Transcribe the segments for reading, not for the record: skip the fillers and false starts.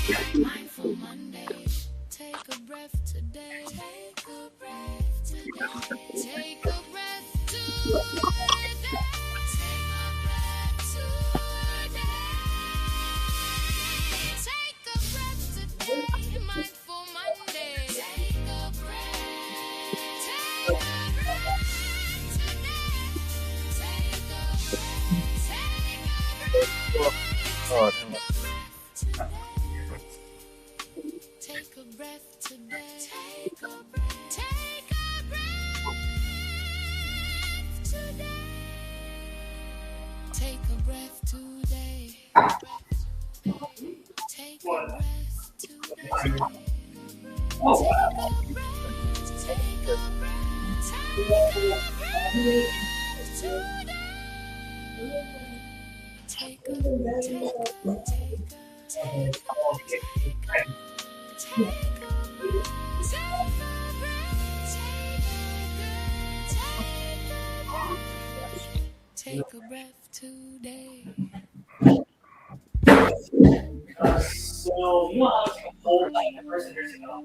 Mindful Monday. Take a breath today. Take a breath today. Take a breath today. Take a breath today. Take a breath today. Mindful Monday. Take a breath. Take a breath today. Take a breath. Take a breath today. Take a breath. Take a breath today. Take a breath today. Take a breath today. Take a breath. Take a breath today. Take a breath. Take a breath today. So you know how it's a whole like the person nursing it all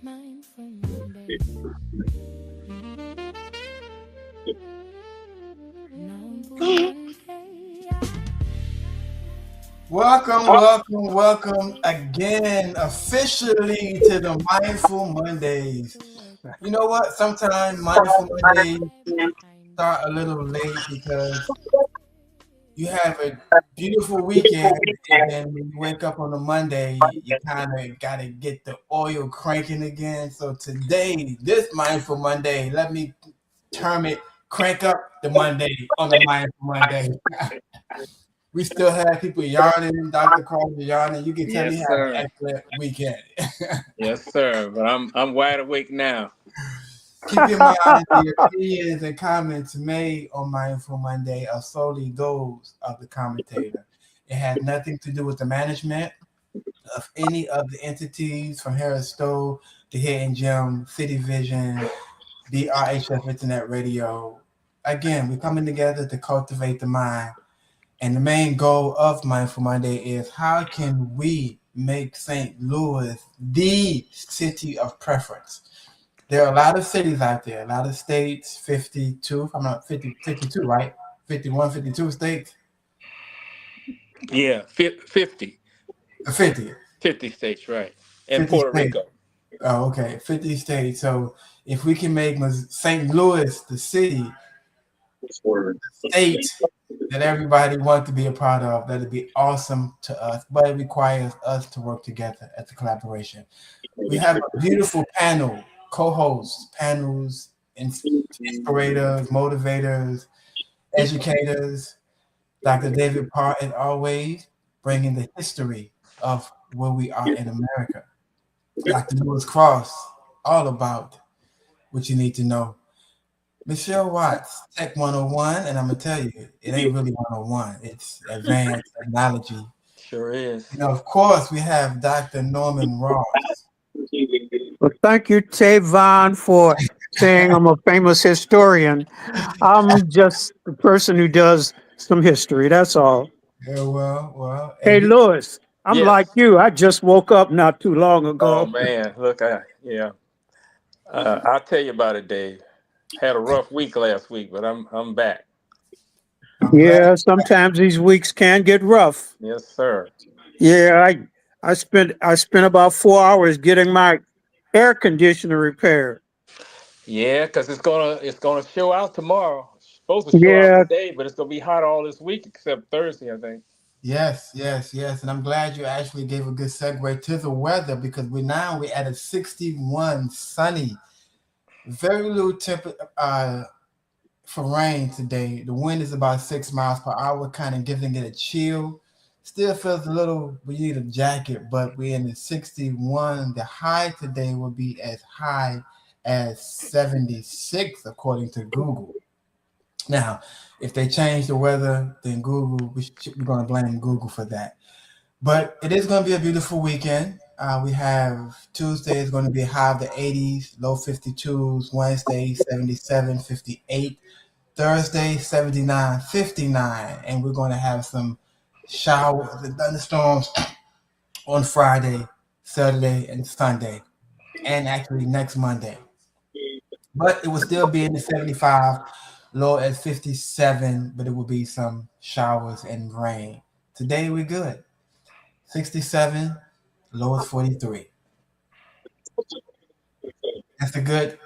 Mindful Monday. Number one day. Welcome again, officially to the Mindful Mondays. You know what? Sometimes Mindful Mondays start a little late because you have a beautiful weekend, and then when you wake up on a Monday, you kind of got to get the oil cranking again. So today, this Mindful Monday, let me term it crank up the Monday on the Mindful Monday. We still have people yawning, Dr. Carter yawning. You can tell me Yes, had an sir. excellent weekend. Yes, sir. But I'm wide awake now. Keep in mind the opinions and comments made on Mindful Monday are solely those of the commentator. It has nothing to do with the management of any of the entities from Harris Stowe to Hidden Gem, City Vision, DRHF Internet Radio. Again, we're coming together to cultivate the mind. And the main goal of Mindful Monday is how can we make St. Louis the city of preference? There are a lot of cities out there, a lot of states, 52, if I'm not 52, right? 51, 52 states? Yeah, 50. 50. 50 states, right. And 50 Puerto states. Rico. Oh, okay. 50 states. So if we can make St. Louis the city, the state that everybody wants to be a part of, that'd be awesome to us. But it requires us to work together as a collaboration. We have a beautiful panel, co-hosts, panels, inspirators, motivators, educators. Dr. David Parr, as always, bringing the history of where we are in America. Dr. Lewis Cross, all about what you need to know. Michelle Watts, Tech 101, and I'm going to tell you, it ain't really 101. It's advanced technology. Sure is. You know, of course, we have Dr. Norman Ross. Well, thank you, Tavon, for saying I'm a famous historian. I'm just the person who does some history. That's all. Yeah, well, Hey, and you, Lewis, I'm like Yes. you. I just woke up not too long Oh ago. man, look, yeah. I'll tell you about it, Dave. Had a rough week last week, but I'm back. I'm glad. Yeah, sometimes these weeks can get rough. Yes, sir. Yeah, I spent about 4 hours getting my air conditioner repaired. Yeah, because it's gonna show out tomorrow. It's supposed to show out Yeah, today, but it's gonna be hot all this week except Thursday, I think. Yes. And I'm glad you actually gave a good segue to the weather because we're at a 61 sunny, very little for rain today. The wind is about 6 miles per hour, kind of giving it a chill. Still feels a little, we need a jacket, but we're in the 61. The high today will be as high as 76, according to Google. Now, if they change the weather, then we're going to blame Google for that. But it is going to be a beautiful weekend. We have Tuesday is going to be a high of the 80s, low 52s, Wednesday 77, 58. Thursday 79, 59, and we're going to have some showers and thunderstorms on Friday, Saturday, and Sunday, and actually next Monday. But it will still be in the 75, low at 57, but it will be some showers and rain. Today we're good. 67, low is 43. That's a good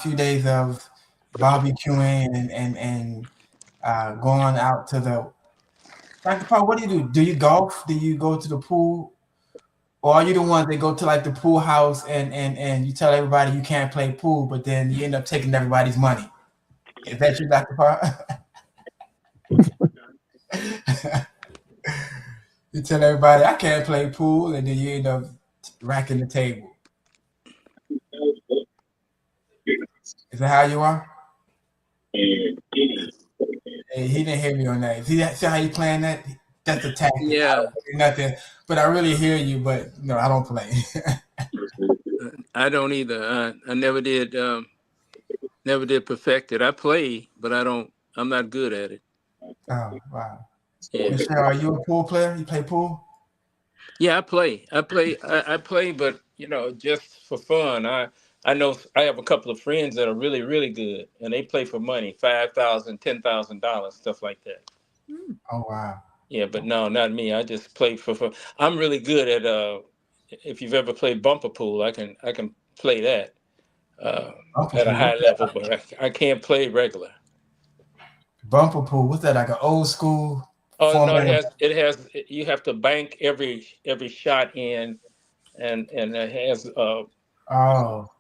few days of barbecuing and going out to the. Dr. Paul, what do? Do you golf? Do you go to the pool? Or are you the ones that go to like the pool house and you tell everybody you can't play pool, but then you end up taking everybody's money? Is that you, Dr. Paul? You tell everybody I can't play pool, and then you end up racking the table. Is that how you are? Hey, he didn't hear me on that. See how you playing that? That's a tactic. I Yeah, don't say nothing, but I really hear you. But no, I don't play. I don't either. I never did. Never did perfect it. I play, but I don't. I'm not good at it. Oh wow, Yeah, Michelle, are you a pool player? You play pool? yeah. I play. I play, but just for fun. I know I have a couple of friends that are really really good, and they play for money, $5,000, $10,000, stuff like that. Hmm. Oh wow. Yeah, but no, not me. I just play for fun. I'm really good at if you've ever played bumper pool, I can play that uh, Bumper at a pool. high What's level, that? but I can't play regular. Bumper pool. What's that? Like an old school Oh no, format of? you have to bank every shot in, and it Oh,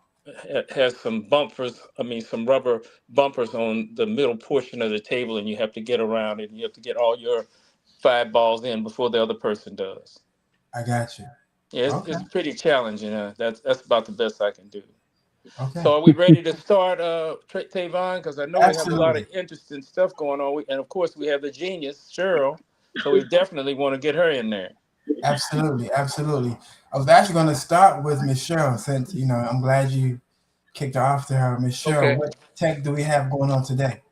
has some bumpers. I mean, some rubber bumpers on the middle portion of the table, and you have to get around it. And you have to get all your 5 balls in before the other person does. I got you. Yeah, it's, Okay. it's pretty challenging. That's about the best I can do. Okay. So, are we ready to start, Tavon? Because I know we have a lot of Absolutely. interesting stuff going on. And of course, we have the genius Cheryl. So we definitely want to get her in there. Absolutely. Absolutely. I was actually going to start with Michelle since I'm glad you kicked off to her. Michelle, Okay. what tech do we have going on today?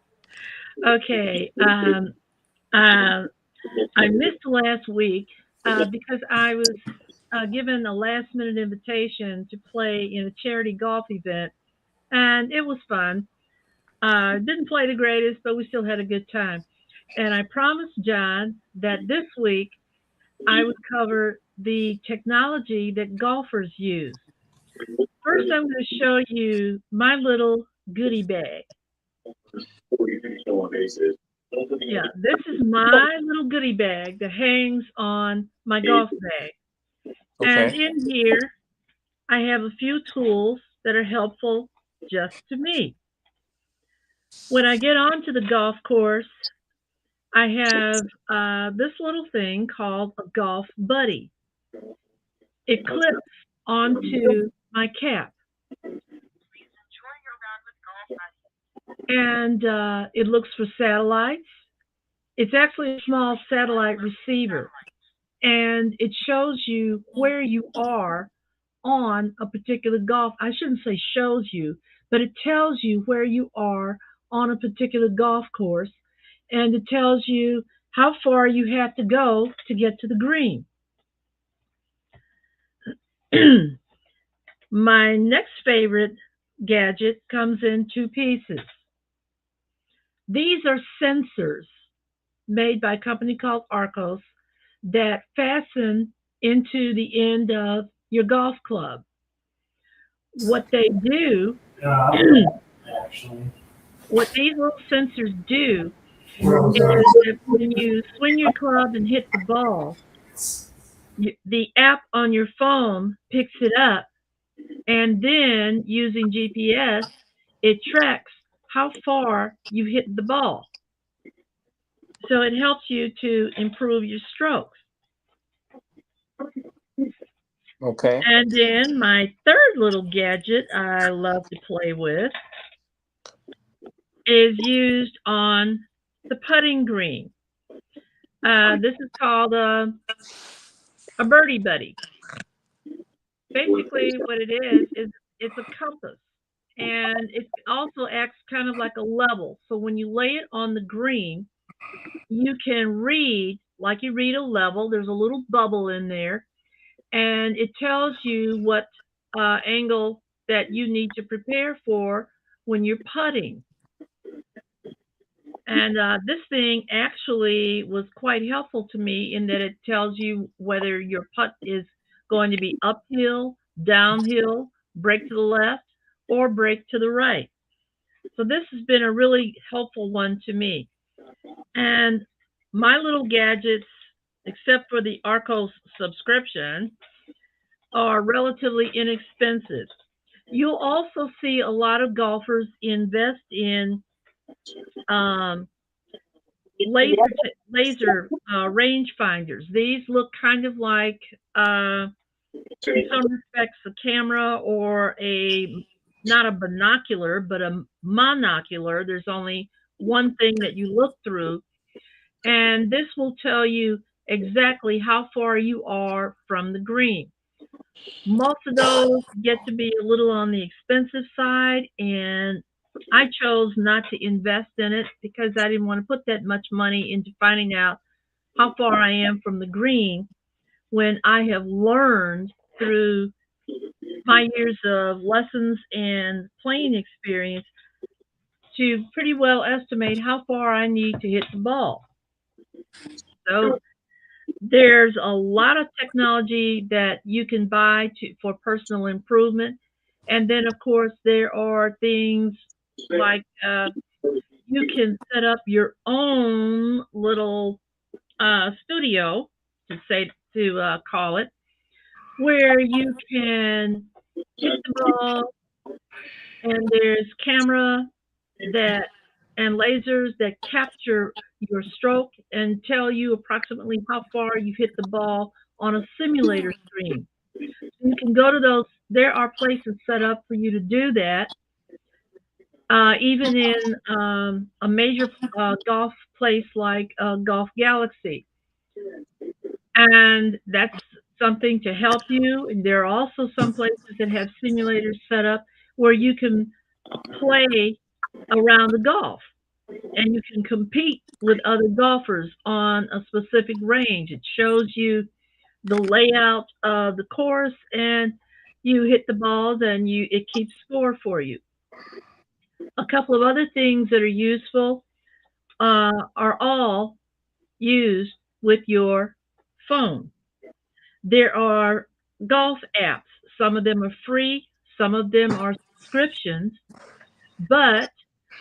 Okay. Uh, I missed last week because I was given a last minute invitation to play in a charity golf event, and it was fun. Didn't play the greatest, but we still had a good time. And I promised John that this week I would cover the technology that golfers use. First, I'm going to show you my little goodie bag. Yeah, this is my little goodie bag that hangs on my golf bag. And Okay. in here, I have a few tools that are helpful just to me. When I get onto the golf course, I have this little thing called a golf buddy. It clips onto my cap, and it looks for satellites. It's actually a small satellite receiver, and it shows you where you are on a particular golf. I shouldn't say shows you, but it tells you where you are on a particular golf course, and it tells you how far you have to go to get to the green. My next favorite gadget comes in two pieces. These are sensors made by a company called Arcos that fasten into the end of your golf club. What they do, Actually. what these little sensors do is that when you swing your club and hit the ball, the app on your phone picks it up, and then using GPS, it tracks how far you hit the ball. So it helps you to improve your strokes. Okay. And then my third little gadget I love to play with is used on the putting green. This is called a birdie buddy. Basically, what it is it's a compass. and it also acts kind of like a level. So when you lay it on the green, you can read like you read a level. There's a little bubble in there, and it tells you what angle that you need to prepare for when you're putting. And this thing actually was quite helpful to me in that it tells you whether your putt is going to be uphill, downhill, break to the left, or break to the right. So this has been a really helpful one to me. And my little gadgets, except for the Arcos subscription, are relatively inexpensive. You'll also see a lot of golfers invest in um, laser range finders. These look kind of like, in some respects, a camera or a not a binocular, but a monocular. There's only one thing that you look through, and this will tell you exactly how far you are from the green. Most of those get to be a little on the expensive side, and I chose not to invest in it because I didn't want to put that much money into finding out how far I am from the green when I have learned through my years of lessons and playing experience to pretty well estimate how far I need to hit the ball. So there's a lot of technology that you can buy for personal improvement. And then, of course, there are things like you can set up your own little studio, to say to call it, where you can hit the ball, and there's camera that and lasers that capture your stroke and tell you approximately how far you hit the ball on a simulator screen. You can go to those. There are places set up for you to do that, even in a major golf place like Golf Galaxy, and that's something to help you. And there are also some places that have simulators set up where you can play around the golf and you can compete with other golfers on a specific range. It shows you the layout of the course, and you hit the balls and you it keeps score for you. A couple of other things that are useful are all used with your phone. There are golf apps. Some of them are free, some of them are subscriptions, but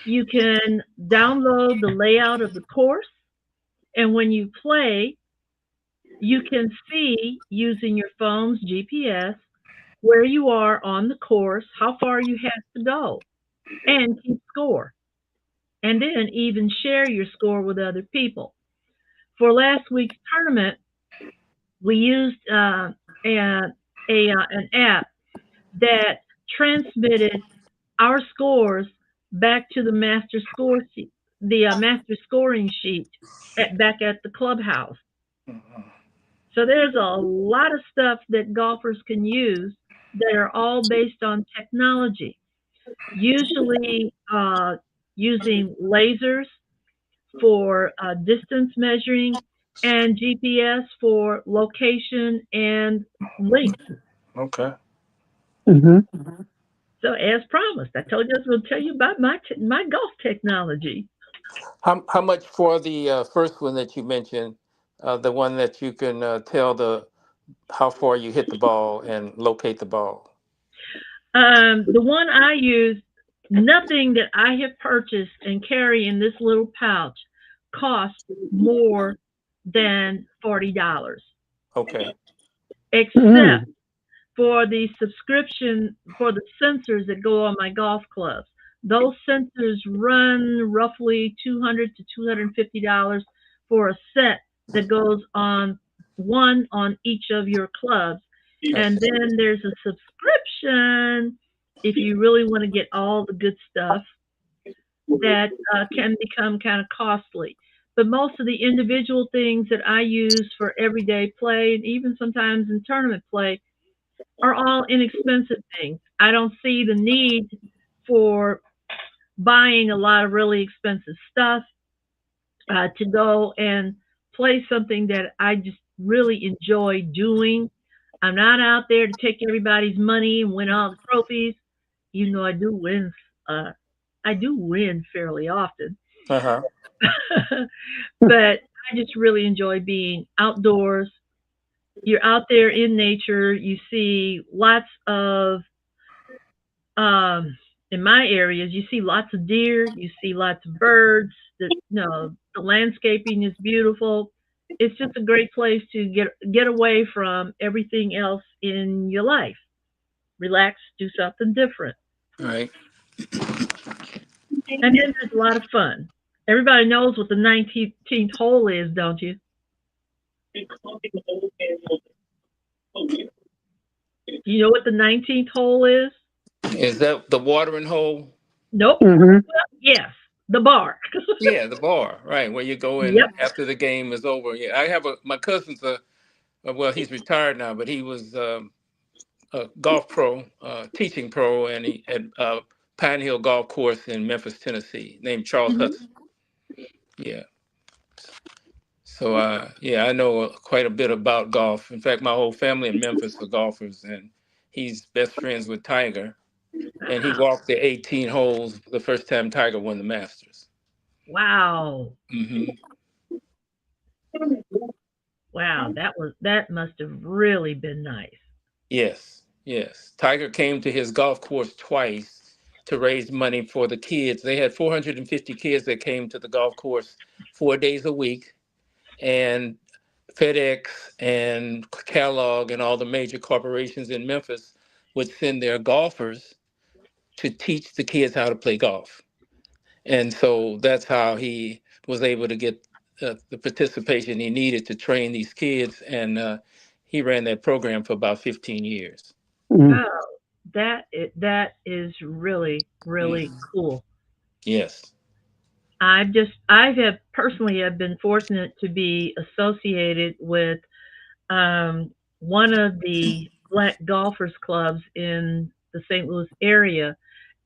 you can download the layout of the course. And when you play, you can see using your phone's GPS where you are on the course, how far you have to go, and keep score. And then even share your score with other people. For last week's tournament, we used an app that transmitted our scores back to the master score sheet, the master scoring sheet back at the clubhouse. So there's a lot of stuff that golfers can use that are all based on technology, usually using lasers for distance measuring and GPS for location and links. Okay. Hmm. So as promised, I told you I was going to tell you about my golf technology. How much for the first one that you mentioned, the one that you can tell the how far you hit the ball and locate the ball? The one I use, nothing that I have purchased and carry in this little pouch costs more than $40, Okay. except for the subscription for the sensors that go on my golf clubs. Those sensors run roughly $200 to $250 for a set that goes on one on each of your clubs. I And see. then there's a subscription if you really want to get all the good stuff that can become kind of costly. But most of the individual things that I use for everyday play and even sometimes in tournament play are all inexpensive things. I don't see the need for buying a lot of really expensive stuff to go and play something that I just really enjoy doing. I'm not out there to take everybody's money and win all the trophies. You know, Uh, I do win fairly often, Uh-huh. but I just really enjoy being outdoors. You're out there in nature. You see lots of um, in my areas, you see lots of deer, you see lots of birds. The landscaping is beautiful. It's just a great place to get away from everything else in your life. Relax, do something different, Right. and then there's a lot of fun. Everybody knows what the 19th hole is, don't you? Do you know what the 19th hole is? Is that the watering hole? Nope. Hmm. Yes, the bar. Yeah, the bar, right, where you go in Yep. after the game is over. Yeah, I have my cousin's well, he's retired now, but he was a golf pro, teaching pro, and he at Pine Hill Golf Course in Memphis, Tennessee, named Charles Mhm. Hudson. Yeah. So yeah, I know quite a bit about golf. In fact, my whole family in Memphis are golfers, and he's best friends with Tiger, and he Wow. walked the 18 holes the first time Tiger won the Masters. Wow. Hmm. Wow, that must have really been nice. Yes, yes. Tiger came to his golf course twice to raise money for the kids. They had 450 kids that came to the golf course 4 days a week, and FedEx and Kellogg and all the major corporations in Memphis would send their golfers to teach the kids how to play golf. And so that's how he was able to get the participation he needed to train these kids. And he ran that program for about 15 years. Hmm. Wow, that is really really Mhm. cool. Yes. I have personally have been fortunate to be associated with um, one of the black golfers clubs in the St. Louis area,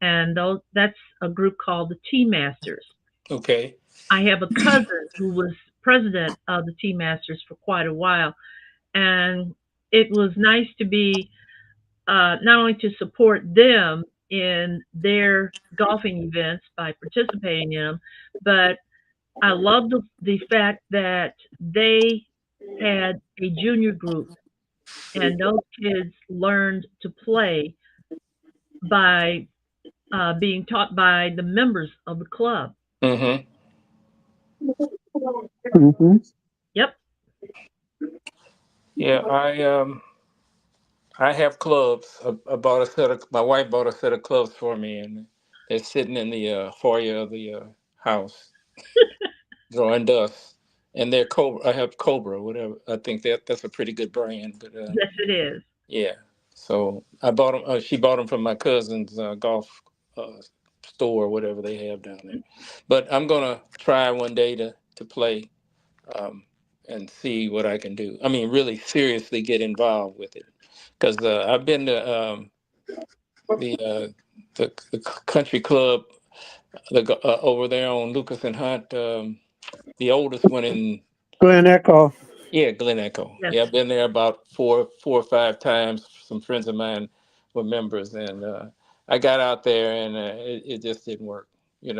and that's a group called the Tea Masters. Okay. I have a cousin who was president of the Tea Masters for quite a while, and it was nice to be not only to support them in their golfing events by participating in them, but I love the fact that they had a junior group and those kids learned to play by being taught by the members of the club. Hmm. Hmm. Yep. Yeah, I have clubs. I bought a set of my wife bought a set of clubs for me, and they're sitting in the foyer of the house drawing dust. And they're Cobra. I have Cobra, whatever. I think that's a pretty good brand. But Yes, it is. yeah, so I bought them. She bought them from my cousin's golf uh, store, whatever they have down there. But I'm gonna try one day to play um, and see what I can do. I mean, really seriously get involved with it because I've been to the, uh, the country club over there on Lucas and Hunt, the oldest one in. Glen Echo. Yeah, Glen Echo. Yes. Yeah, I've been there about four or five times. Some friends of mine were members, and I got out there, and it just didn't work. You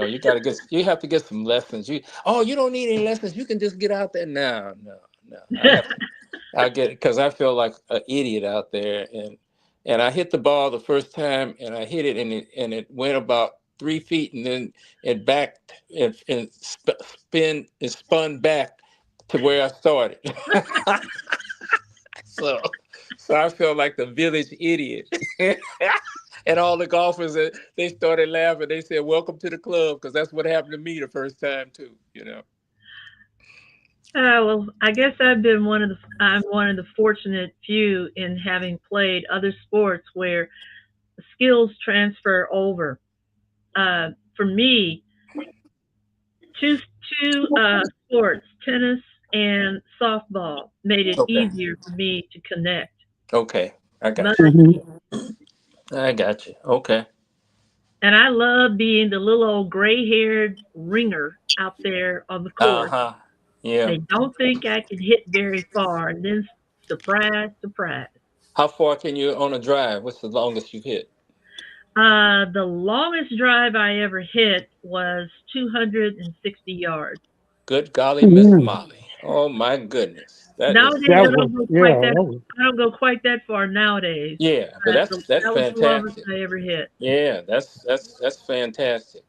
have to get some lessons. You don't need any lessons. You can just get out there. No, no, no. I get it because I feel like an idiot out there, and I hit the ball the first time, and I hit it, and it went about 3 feet, and then it backed it spun back to where I started. so, so I felt like the village idiot. And all the golfers, they started laughing. They said, "Welcome to the club," because that's what happened to me the first time too. Well, I guess I'm one of the fortunate few in having played other sports where skills transfer over. For me, two sports, tennis and softball, made it Okay. easier for me to connect. Okay, I got Much you. Hmm. easier. I got you. Okay. And I love being the little old gray-haired ringer out there on the course. Uh-huh. Yeah. They don't think I can hit very far, and then surprise, surprise. How far can you on a drive? What's the longest you've hit? The longest drive I ever hit was 260 yards. Good golly, Miss Mhm. Molly. Oh my goodness. That is Nowadays, That I was, don't go yeah, quite that. that was, I don't go quite that far nowadays. yeah, but that's That was the longest fantastic. I ever hit. Yeah, that's fantastic.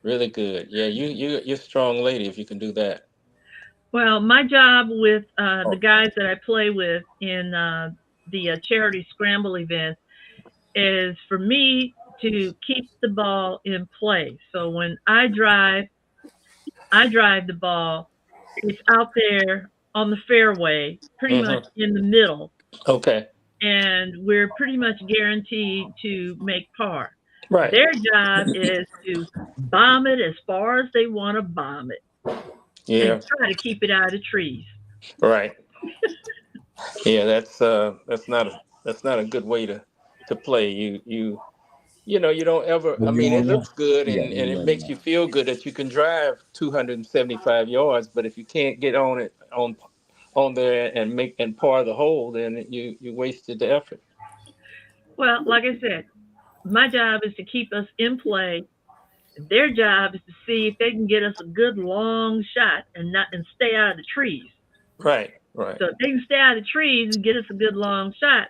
Really good. Yeah, you're a strong lady if you can do that. Well, my job with the Oh. guys that I play with in the charity scramble events is for me to keep the ball in play. So when I drive the ball. It's out there on the fairway, pretty much Mm-hmm. in the middle, Okay. and we're pretty much guaranteed to make par. Right. Their job is to bomb it as far as they want to bomb it and Yeah. try to keep it out of trees. Right. Yeah, that's not a good way to play. You don't ever, I mean, it looks good and it makes you feel good that you can drive 275 yards, but if you can't get on it on there and make and par the hole, then you wasted the effort. Well, like I said, my job is to keep us in play. Their job is to see if they can get us a good long shot and stay out of the trees. Right, right. So if they can stay out of the trees and get us a good long shot,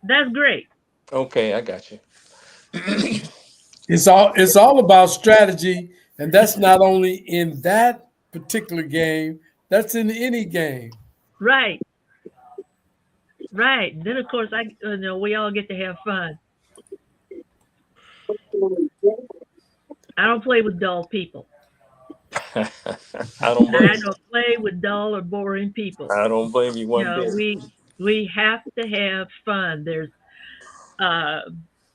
that's great. Okay, I got you. It's all about strategy, and that's not only in that particular game. That's in any game. Right. Right. Then of course we all get to have fun. I don't play with dull people. I don't blame I you. don't play with dull or boring people. I don't blame you You one know, bit. we have to have fun. There's uh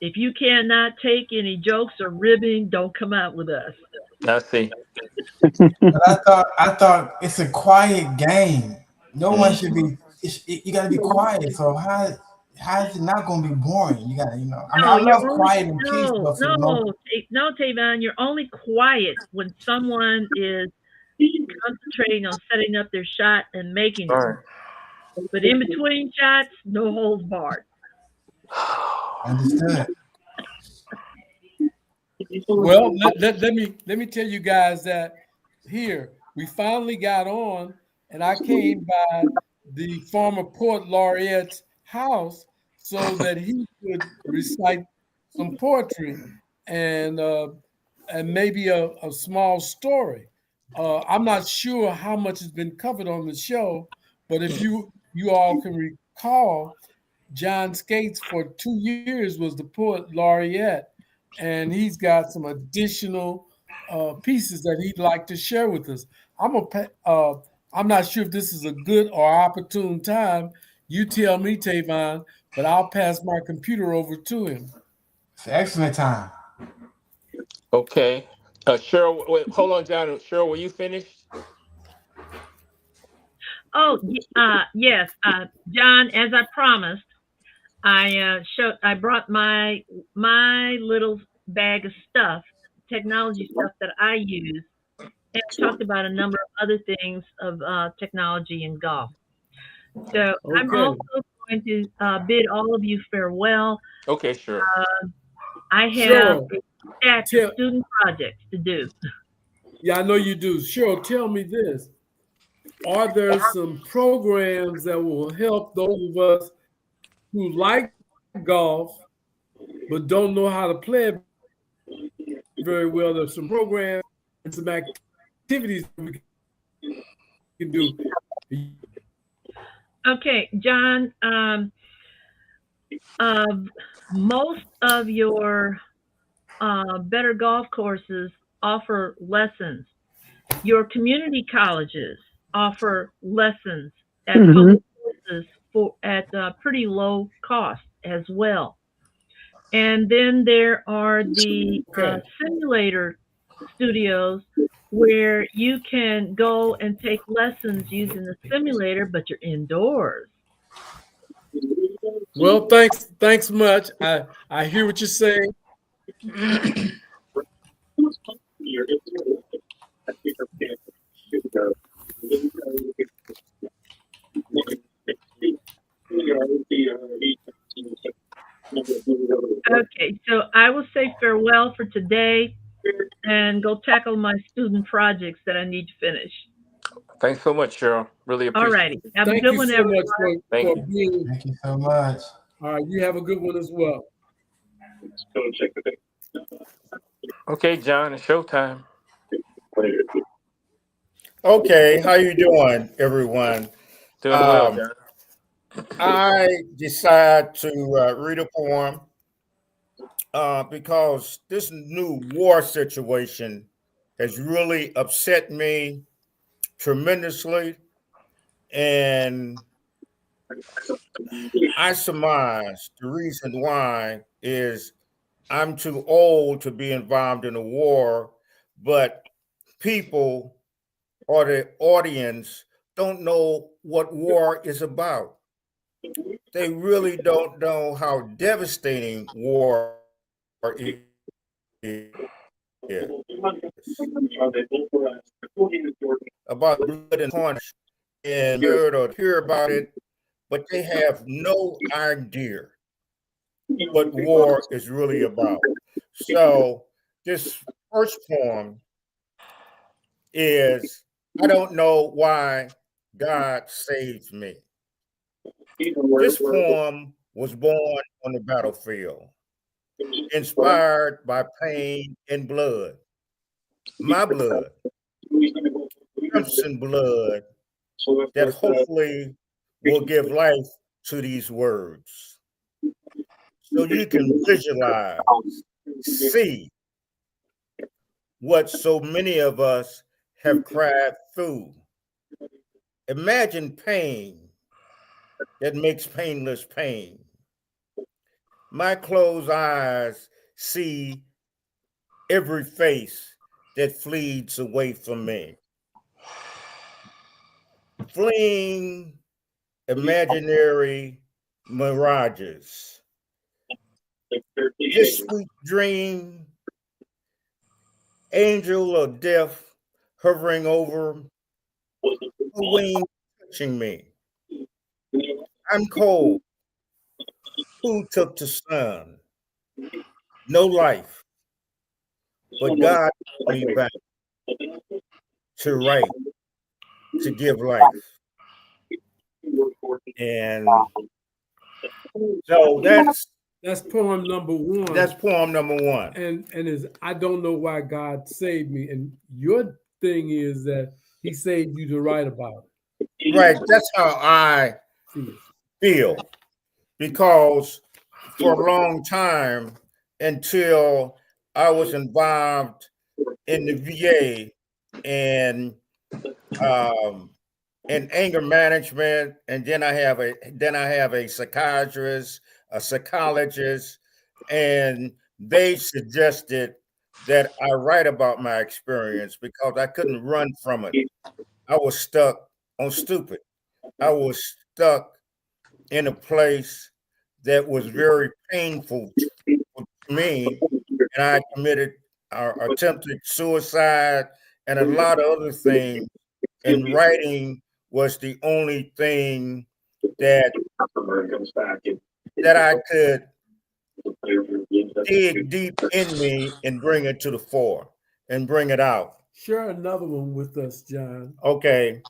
if you cannot take any jokes or ribbing, don't come out with us. I see. But I thought it's a quiet game. No one should Mm. be. You got to be quiet. So how is it not going to be boring? You got to I mean, No, I you're love only quiet and peace, no, but for the most, no, no, Tavon, you're only quiet when someone is concentrating on setting up their shot and making All it. right. But in between shots, no holds barred. understood. Well, let me tell you guys that here we finally got on, and I came by the former poet laureate's house so that he could recite some poetry and uh, and maybe a small story. I'm not sure how much has been covered on the show, but if you all can recall, John Skates for 2 years was the poet laureate, and he's got some additional pieces that he'd like to share with us. I'm not sure if this is a good or opportune time. You tell me, Tavon, but I'll pass my computer over to him. It's an excellent time. Okay. Cheryl, wait, hold on, John. Cheryl, were you finished? Oh, yes, John. As I promised, I brought my little bag of stuff, technology stuff that I use, and I talked about a number of other things of technology and golf. So I'm Okay. also going to bid all of you farewell. Okay, sure. I have Cheryl, a stack of tell student projects to do. yeah, I know you do. Cheryl, tell me this. Are there some programs that will help those of us who like golf but don't know how to play it very well? There's some programs and some activities that we can do. Okay, John. Uh, Most of your better golf courses offer lessons. Your community colleges offer lessons at hmm public courses for at pretty low cost as well. And then there are the Okay. simulator studios where you can go and take lessons using the simulator, but you're indoors. Well, thanks much. I hear what you're saying. Okay, so I will say farewell for today and go tackle my student projects that I need to finish. Thanks so much, Cheryl. Really All appreciate righty. it. Have a Thank good you one, so much everyone. Thank for you. being. Thank you so much. All right, you have a good one as well. Okay, John, it's showtime. Okay, how you doing, everyone? Doing well, Um, John. I decide to read a poem because this new war situation has really upset me tremendously, and I surmise the reason why is I'm too old to be involved in a war, but people or the audience don't know what war is about. They really don't know how devastating war is about blood and carnage and heard or hear about it, but they have no idea what war is really about. So this first poem is I don't know why God saved me. This poem was born on the battlefield, inspired by pain and blood. My blood, crimson blood, that hopefully will give life to these words. So you can visualize, see what so many of us have cried through. Imagine pain that makes painless pain. My closed eyes see every face that flees away from me, fleeing imaginary mirages. This sweet dream, angel of death hovering over, her wings touching me. I'm cold. Who took the sun? No life, but God brought me back to right, to give life. And so That's poem number that's one. poem number one. And is I don't know why God saved me. And your thing is that He saved you to write about Right, that's how I it. feel because for a long time until I was involved in the VA and um, in anger management, and then I have a psychiatrist, a psychologist, and they suggested that I write about my experience because I couldn't run from it. I was stuck on stupid. I was stuck in a place that was very painful to me, and I committed attempted suicide and a lot of other things. And writing was the only thing that that I could dig deep in me and bring it to the fore and bring it out. Share another one with us, John. Okay,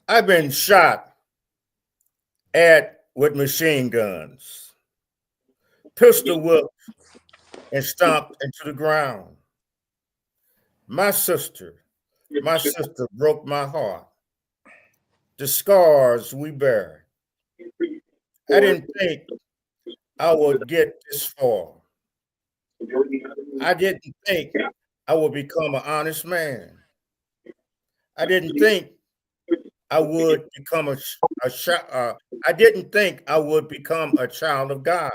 I've been shot at with machine guns, pistol whipped, and stomped into the ground. My sister, my sister broke my heart. The scars we bear. I didn't think I would get this far. I didn't think I would become an honest man. I didn't think I would become I didn't think I would become a child of God,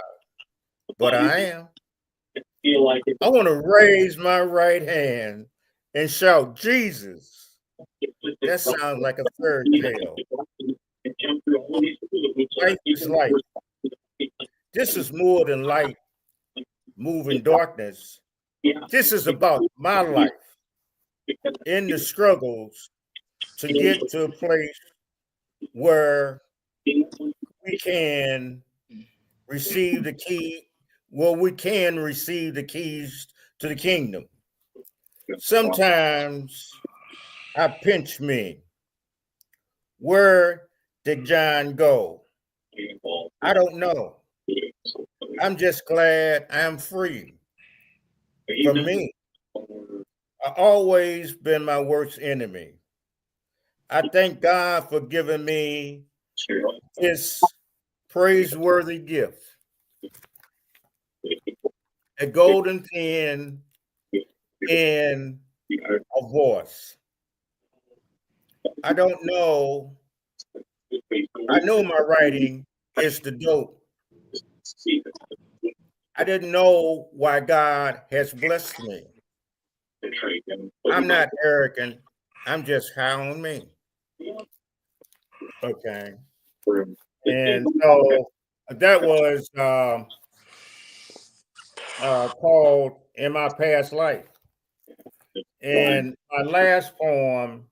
but I am. I want to raise my right hand and shout, Jesus. That sounds like a fairy tale. Life is life. This is more than light. move in darkness. This is about my life in the struggles to get to a place where we can receive the key, well, we can receive the keys to the kingdom. Sometimes I pinch me. Where did John go? I don't know. I'm just glad I'm free. For me, I always been my worst enemy. I thank God for giving me this praiseworthy gift, a golden pen and a voice. I don't know. I know my writing is the dope. I didn't know why God has blessed me. I'm not arrogant. I'm just high on me. Okay. And so that was called In My Past Life. And my last poem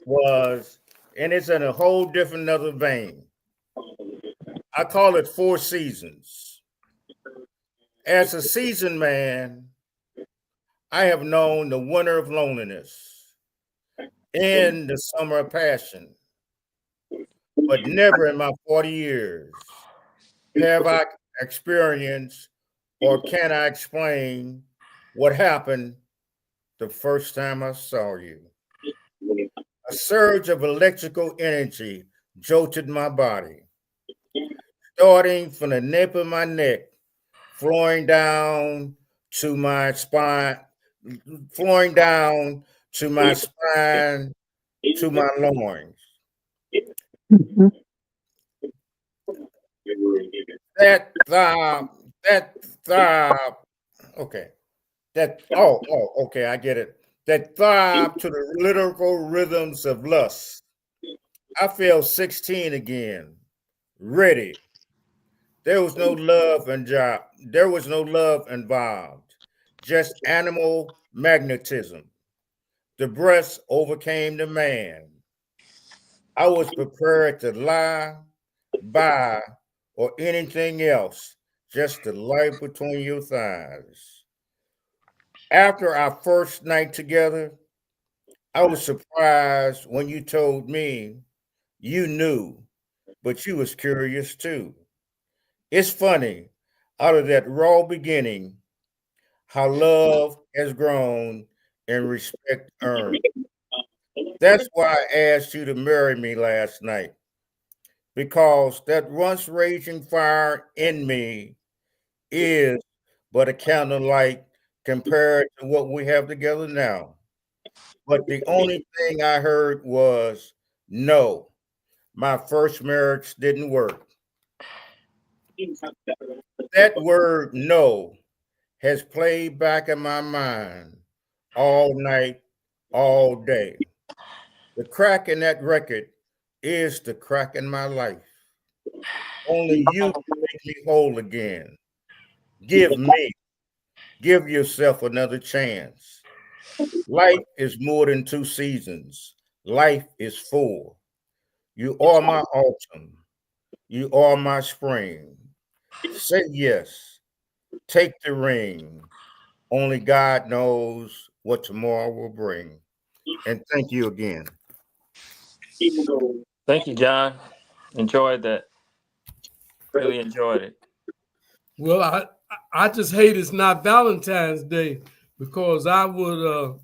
was, and it's in a whole different other vein. I call it Four Seasons. As a seasoned man, I have known the winter of loneliness and the summer of passion, but never in my 40 years have I experienced or can I explain what happened the first time I saw you. A surge of electrical energy jolted my body, starting from the nape of my neck, flowing down to my spine, flowing down to my spine, to my loins. Mhm. That throb, that throb, okay. Okay, I get it. That throb to the lyrical rhythms of lust. I felt 16 again, ready. There was no love and job. There was no love involved, just animal magnetism. The breast overcame the man. I was prepared to lie, buy, or anything else, just to lie between your thighs. After our first night together, I was surprised when you told me you knew, but you was curious too. It's funny, out of that raw beginning, how love has grown and respect earned. That's why I asked you to marry me last night, because that once raging fire in me is but a candlelight compared to what we have together now. But the only thing I heard was no, my first marriage didn't work. That word no has played back in my mind all night, all day. The crack in that record is the crack in my life. Only you can make me whole again. Give me, give yourself another chance. Life is more than two seasons. Life is full. You are my autumn. You are my spring. Say yes. Take the ring. Only God knows what tomorrow will bring. And thank you again. Thank you, John. Enjoyed that. Really enjoyed it. Well, I just hate it's not Valentine's Day because I would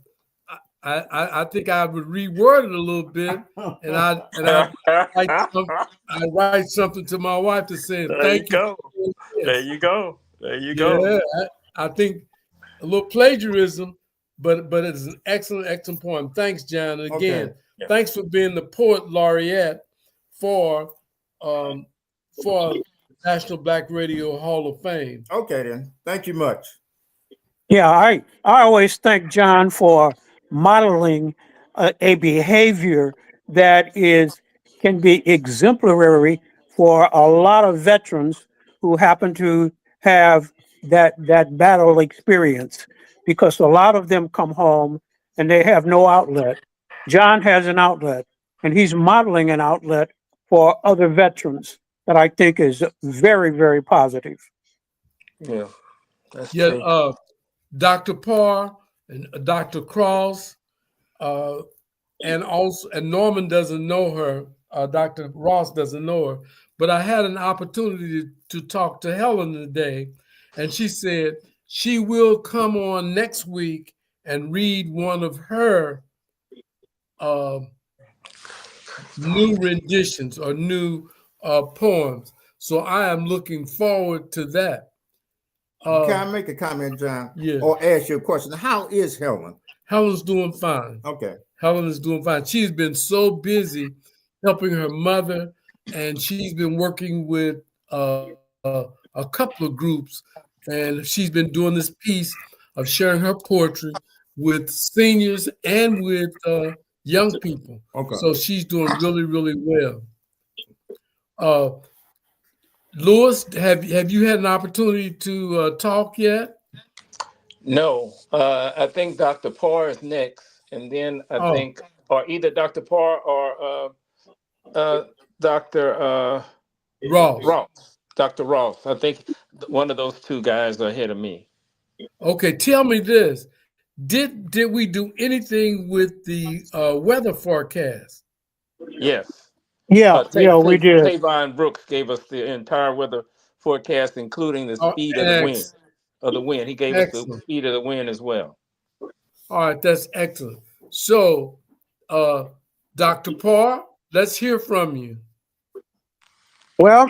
I think I would reword it a little bit and write some, I write something to my wife to say There you thank you go. for doing There this. you go. There you go. Yeah, I think a little plagiarism, but it's an excellent poem. Thanks, John. And again, Okay. Yeah. thanks for being the poet laureate for um, for National Black Radio Hall of Fame. Okay, then. Thank you much. Yeah, I always thank John for modeling a behavior that is can be exemplary for a lot of veterans who happen to have that battle experience, because a lot of them come home and they have no outlet. John has an outlet, and he's modeling an outlet for other veterans that I think is very, very positive. Yeah, that's Yeah, true. Dr. Parr and Dr. Cross, uh, and also, and Norman doesn't know her. Dr. Ross doesn't know her, but I had an opportunity to talk to Helen today, and she said she will come on next week and read one of her uh, new renditions or new poems. So I am looking forward to that. Can I make a comment, John? Yeah. Or ask you a question? How is Helen? Helen's doing fine. Okay. Helen is doing fine. She's been so busy helping her mother, and she's been working with a couple of groups, and she's been doing this piece of sharing her poetry with seniors and with young people. Okay. So she's doing really, really well. Uh, Louis, have you had an opportunity to talk yet? No, I think Dr. Parr is next, and then I Oh, think, or either Dr. Parr or Dr. Ross. Ross. Dr. Ross. I think one of those two guys are ahead of me. Okay, tell me this. Did we do anything with the weather forecast? Yes. Yeah, yeah, we did. Tavon Brooks gave us the entire weather forecast, including the Oh, speed of the wind. Of the wind, he gave us the excellent. speed of the wind as well. All right, that's excellent. So, uh, Dr. Parr, let's hear from you. Well,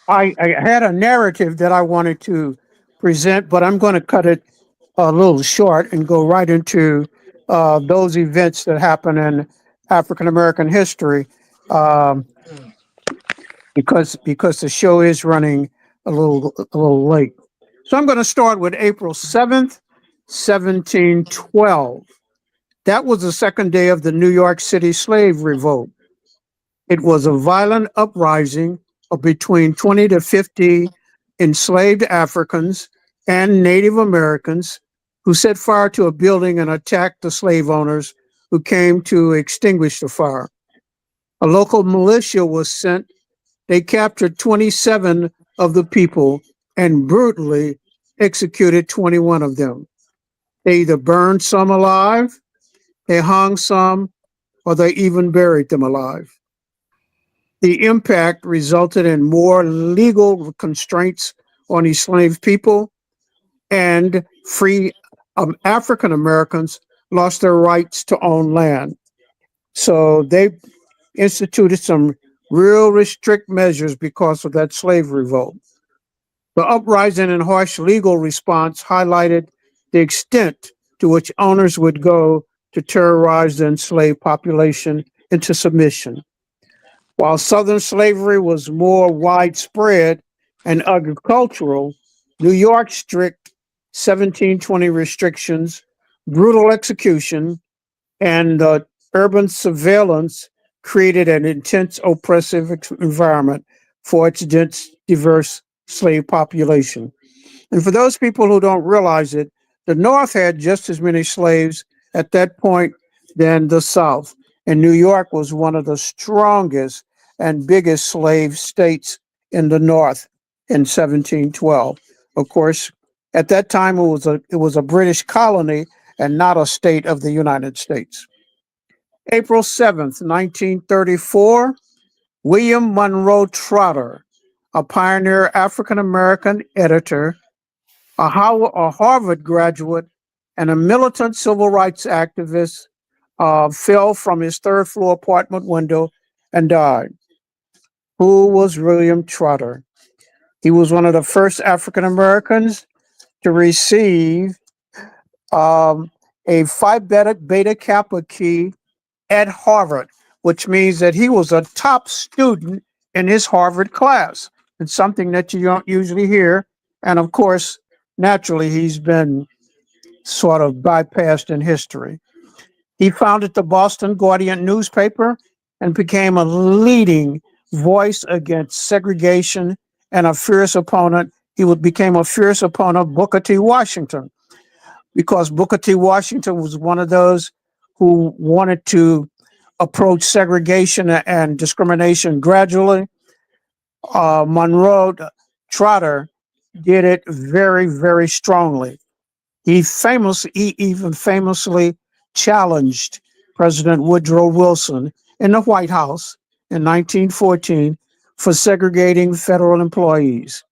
I had a narrative that I wanted to present, but I'm going to cut it a little short and go right into those events that happen in African American history, um, because the show is running a little late. So I'm going to start with April 7th, 1712. That was the second day of the New York City slave revolt. It was a violent uprising of between 20 to 50 enslaved Africans and Native Americans who set fire to a building and attacked the slave owners who came to extinguish the fire. A local militia was sent. They captured 27 of the people and brutally executed 21 of them. They either burned some alive, they hung some, or they even buried them alive. The impact resulted in more legal constraints on enslaved people, and free African Americans lost their rights to own land. So they instituted some real restrict measures because of that slave revolt. The uprising and harsh legal response highlighted the extent to which owners would go to terrorize the enslaved population into submission. While Southern slavery was more widespread and agricultural, New York's strict 1720 restrictions, brutal execution, and urban surveillance created an intense oppressive environment for its dense, diverse slave population. And for those people who don't realize it, the North had just as many slaves at that point than the South. And New York was one of the strongest and biggest slave states in the North in 1712. Of course, at that time it was a British colony and not a state of the United States. April 7th, 1934, William Monroe Trotter, a pioneer African American editor, a Harvard graduate, and a militant civil rights activist, fell from his third floor apartment window and died. Who was William Trotter? He was one of the first African Americans to receive um, a Phi Beta Kappa key at Harvard, which means that he was a top student in his Harvard class. It's something that you don't usually hear. And of course, naturally, he's been sort of bypassed in history. He founded the Boston Guardian newspaper and became a leading voice against segregation and a fierce opponent became a fierce opponent of Booker T. Washington because Booker T. Washington was one of those who wanted to approach segregation and discrimination gradually. Monroe Trotter did it very, very strongly. He even famously challenged President Woodrow Wilson in the White House in 1914 for segregating federal employees.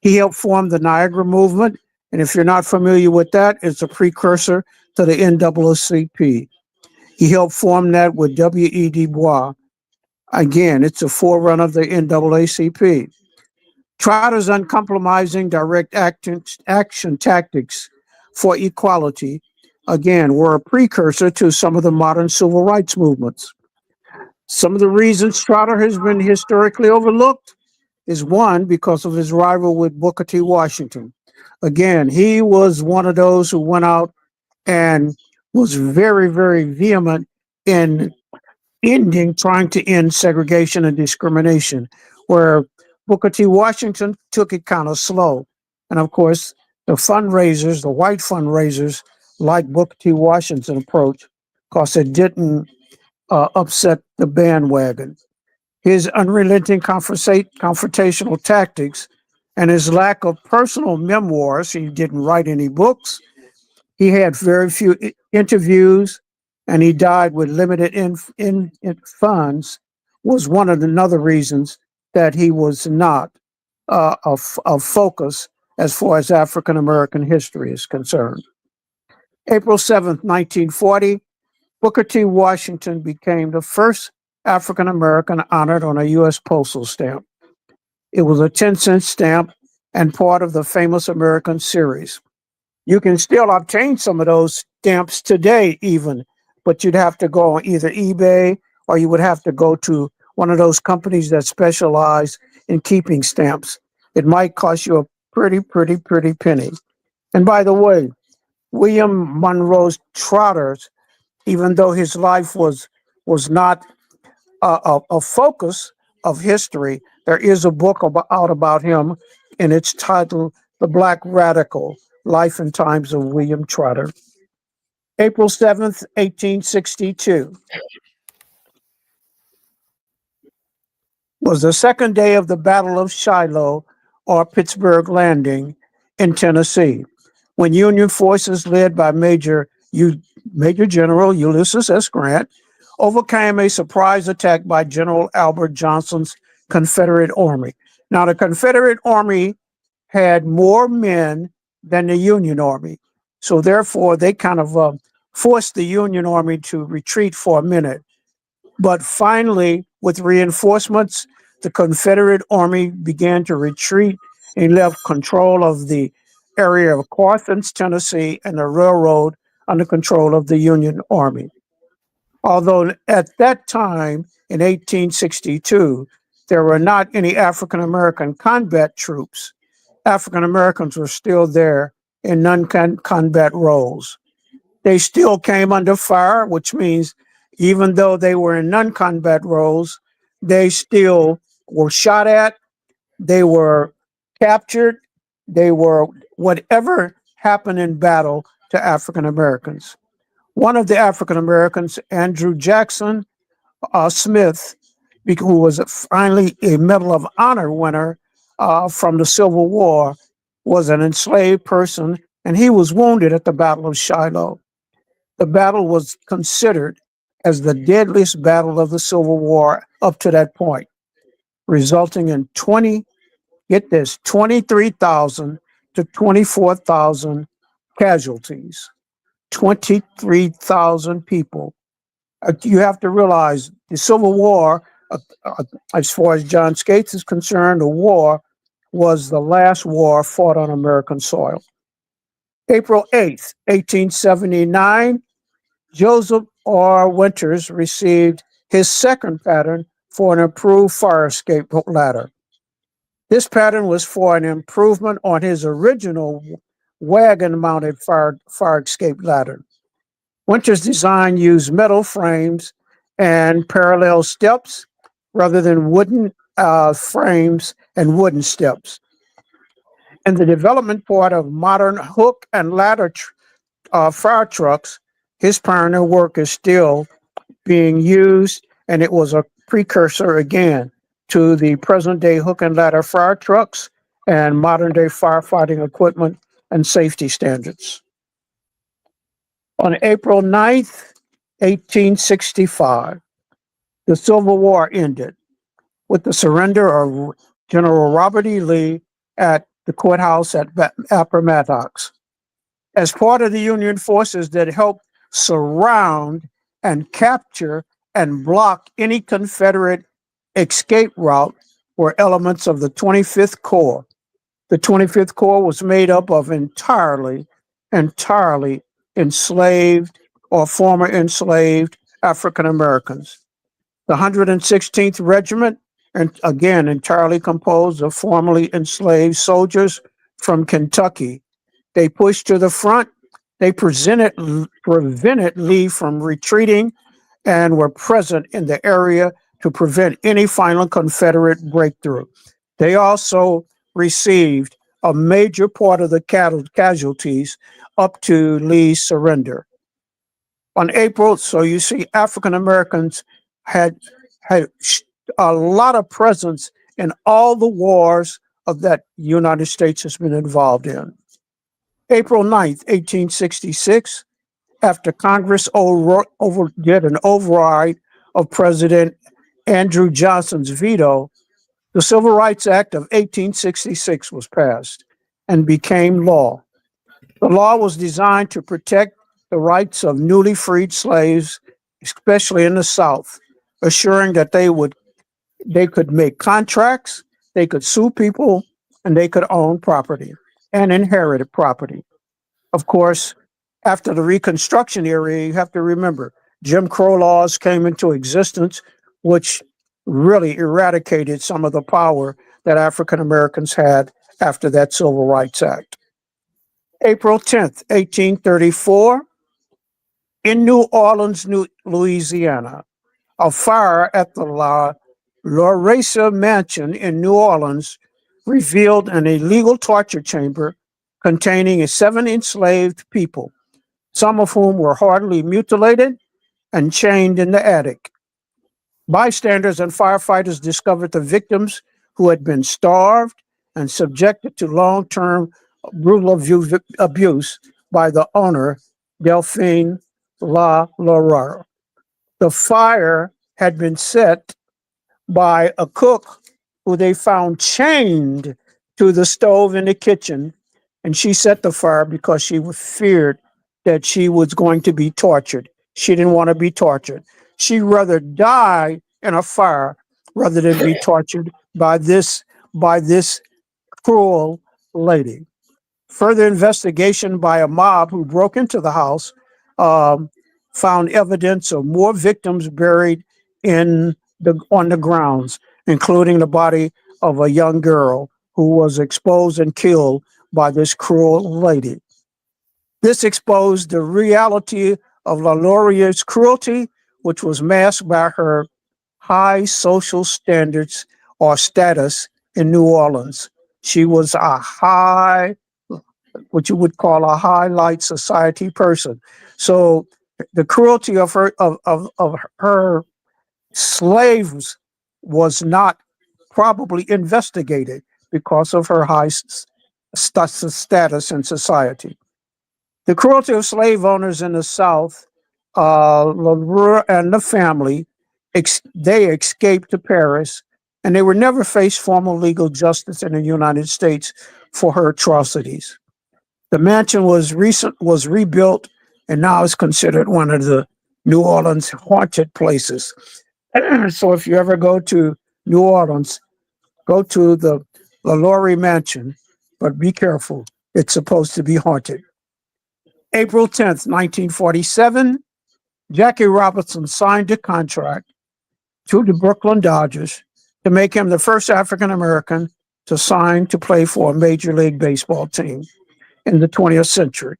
He helped form the Niagara Movement, and if you're not familiar with that, it's a precursor to the NAACP. He helped form that with W.E. Du Bois. Again, it's a forerunner of the NAACP. Trotter's uncompromising direct action tactics for equality, again, were a precursor to some of the modern civil rights movements. Some of the reasons Trotter has been historically overlooked is one, because of his rival with Booker T. Washington. Again, he was one of those who went out and was very, very vehement in trying to end segregation and discrimination, where Booker T. Washington took it kind of slow. And of course, the white fundraisers, like Booker T. Washington's approach, because it didn't upset the bandwagon. His unrelenting confrontational tactics and his lack of personal memoirs, he didn't write any books. He had very few interviews, and he died with limited in funds. Was one of the other reasons that he was not of focus as far as African American history is concerned. April 7th, 1940, Booker T. Washington became the first African American honored on a U.S. postal stamp. It was a 10-cent stamp and part of the famous American series. You can still obtain some of those stamps today, even, but you'd have to go on either eBay or you would have to go to one of those companies that specialize in keeping stamps. It might cost you a pretty, pretty, pretty penny. And by the way, William Monroe Trotters, even though his life was not a focus of history, there is a book out about him, and it's titled The Black Radical: Life and Times of William Trotter. April 7th, 1862 was the second day of the Battle of Shiloh, or Pittsburgh Landing, in Tennessee, when Union forces led by Major General Ulysses S. Grant overcame a surprise attack by General Albert Johnson's Confederate Army. Now, the Confederate Army had more men than the Union Army, so therefore they kind of forced the Union Army to retreat for a minute. But finally, with reinforcements, the Confederate Army began to retreat and left control of the area of Carthage, Tennessee, and the railroad under control of the Union Army. Although at that time, in 1862, there were not any African American combat troops. African Americans were still there in non-combat roles. They still came under fire, which means even though they were in non-combat roles, they still were shot at, they were captured, they were whatever happened in battle to African Americans. One of the African Americans, Andrew Jackson Smith, who was finally a Medal of Honor winner from the Civil War, was an enslaved person, and he was wounded at the Battle of Shiloh. The battle was considered as the deadliest battle of the Civil War up to that point, resulting in 23,000 to 24,000 casualties. 23,000 people. You have to realize the Civil War, as far as John Skates is concerned, the war was the last war fought on American soil. April 8th, 1879, Joseph R. Winters received his second pattern for an improved fire escape ladder. This pattern was for an improvement on his original wagon-mounted fire escape ladder. Winters' design used metal frames and parallel steps rather than wooden frames and wooden steps. In the development part of modern hook and ladder fire trucks, his pioneer work is still being used, and it was a precursor again to the present day hook and ladder fire trucks and modern day firefighting equipment and safety standards. On April 9th, 1865, the Civil War ended with the surrender of General Robert E. Lee at the courthouse at Appomattox. As part of the Union forces that helped surround and capture and block any Confederate escape route were elements of the 25th Corps. The 25th Corps was made up of entirely enslaved or former enslaved African Americans. The 116th Regiment, and again entirely composed of formerly enslaved soldiers from Kentucky. They pushed to the front. They prevented Lee from retreating and were present in the area to prevent any final Confederate breakthrough. They also received a major part of the casualties up to Lee's surrender. On April, so you see, African Americans had had a lot of presence in all the wars of that United States has been involved in. April 9th, 1866, after Congress did an override of President Andrew Johnson's veto, the Civil Rights Act of 1866 was passed and became law. The law was designed to protect the rights of newly freed slaves, especially in the South, assuring that they could make contracts, they could sue people, and they could own property and inherit property. Of course, after the Reconstruction era, you have to remember Jim Crow laws came into existence, which really eradicated some of the power that African Americans had after that Civil Rights Act. April 10th, 1834, in New Orleans, Louisiana, a fire at the La Loresa Mansion in New Orleans revealed an illegal torture chamber containing 7 enslaved people, some of whom were horribly mutilated and chained in the attic. Bystanders and firefighters discovered the victims who had been starved and subjected to long-term brutal abuse by the owner, Delphine La Laurent. The fire had been set by a cook who they found chained to the stove in the kitchen, and she set the fire because she feared that she was going to be tortured. She didn't want to be tortured. She'd rather die in a fire rather than be tortured by this cruel lady. Further investigation by a mob who broke into the house um, found evidence of more victims buried on the grounds, including the body of a young girl who was exposed and killed by this cruel lady. This exposed the reality of La Laurier's cruelty, which was masked by her high social standards or status in New Orleans. She was what you would call a highlight society person. So the cruelty of her slaves was not probably investigated because of her high status in society. The cruelty of slave owners in the South, Leroy and the family, they escaped to Paris, and they were never faced formal legal justice in the United States for her atrocities. The mansion was rebuilt and now is considered one of the New Orleans haunted places. So if you ever go to New Orleans, go to the LaLaurie Mansion, but be careful. It's supposed to be haunted. April 10th, 1947, Jackie Robinson signed a contract to the Brooklyn Dodgers to make him the first African American to sign to play for a Major League Baseball team in the 20th century.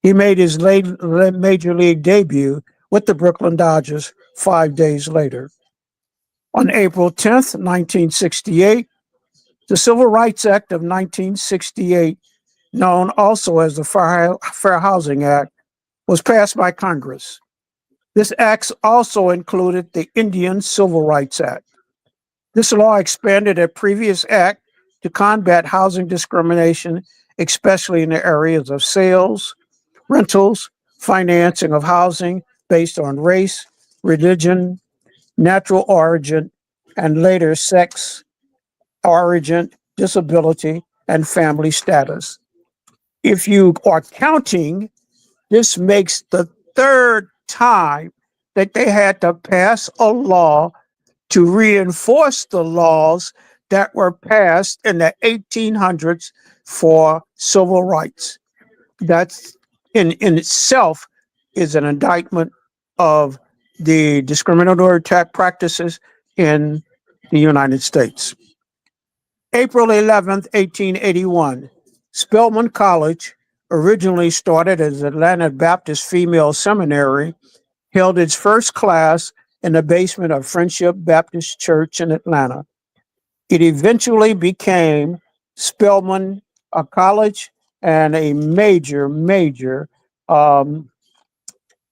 He made his Major League debut with the Brooklyn Dodgers 5 days later. On April 10th, 1968, The Civil Rights Act of 1968, known also as the Fair Housing Act, was passed by Congress. This act also included the Indian Civil Rights Act. This law expanded a previous act to combat housing discrimination, especially in the areas of sales, rentals, financing of housing based on race, religion, natural origin, and later sex, origin, disability, and family status. If you are counting, this makes the third time that they had to pass a law to reinforce the laws that were passed in the 1800s for civil rights. That's in itself is an indictment of the discriminatory practices in the United States. April 11th, 1881, Spelman College, originally started as Atlanta Baptist Female Seminary, held its first class in the basement of Friendship Baptist Church in Atlanta. It eventually became Spelman College and a major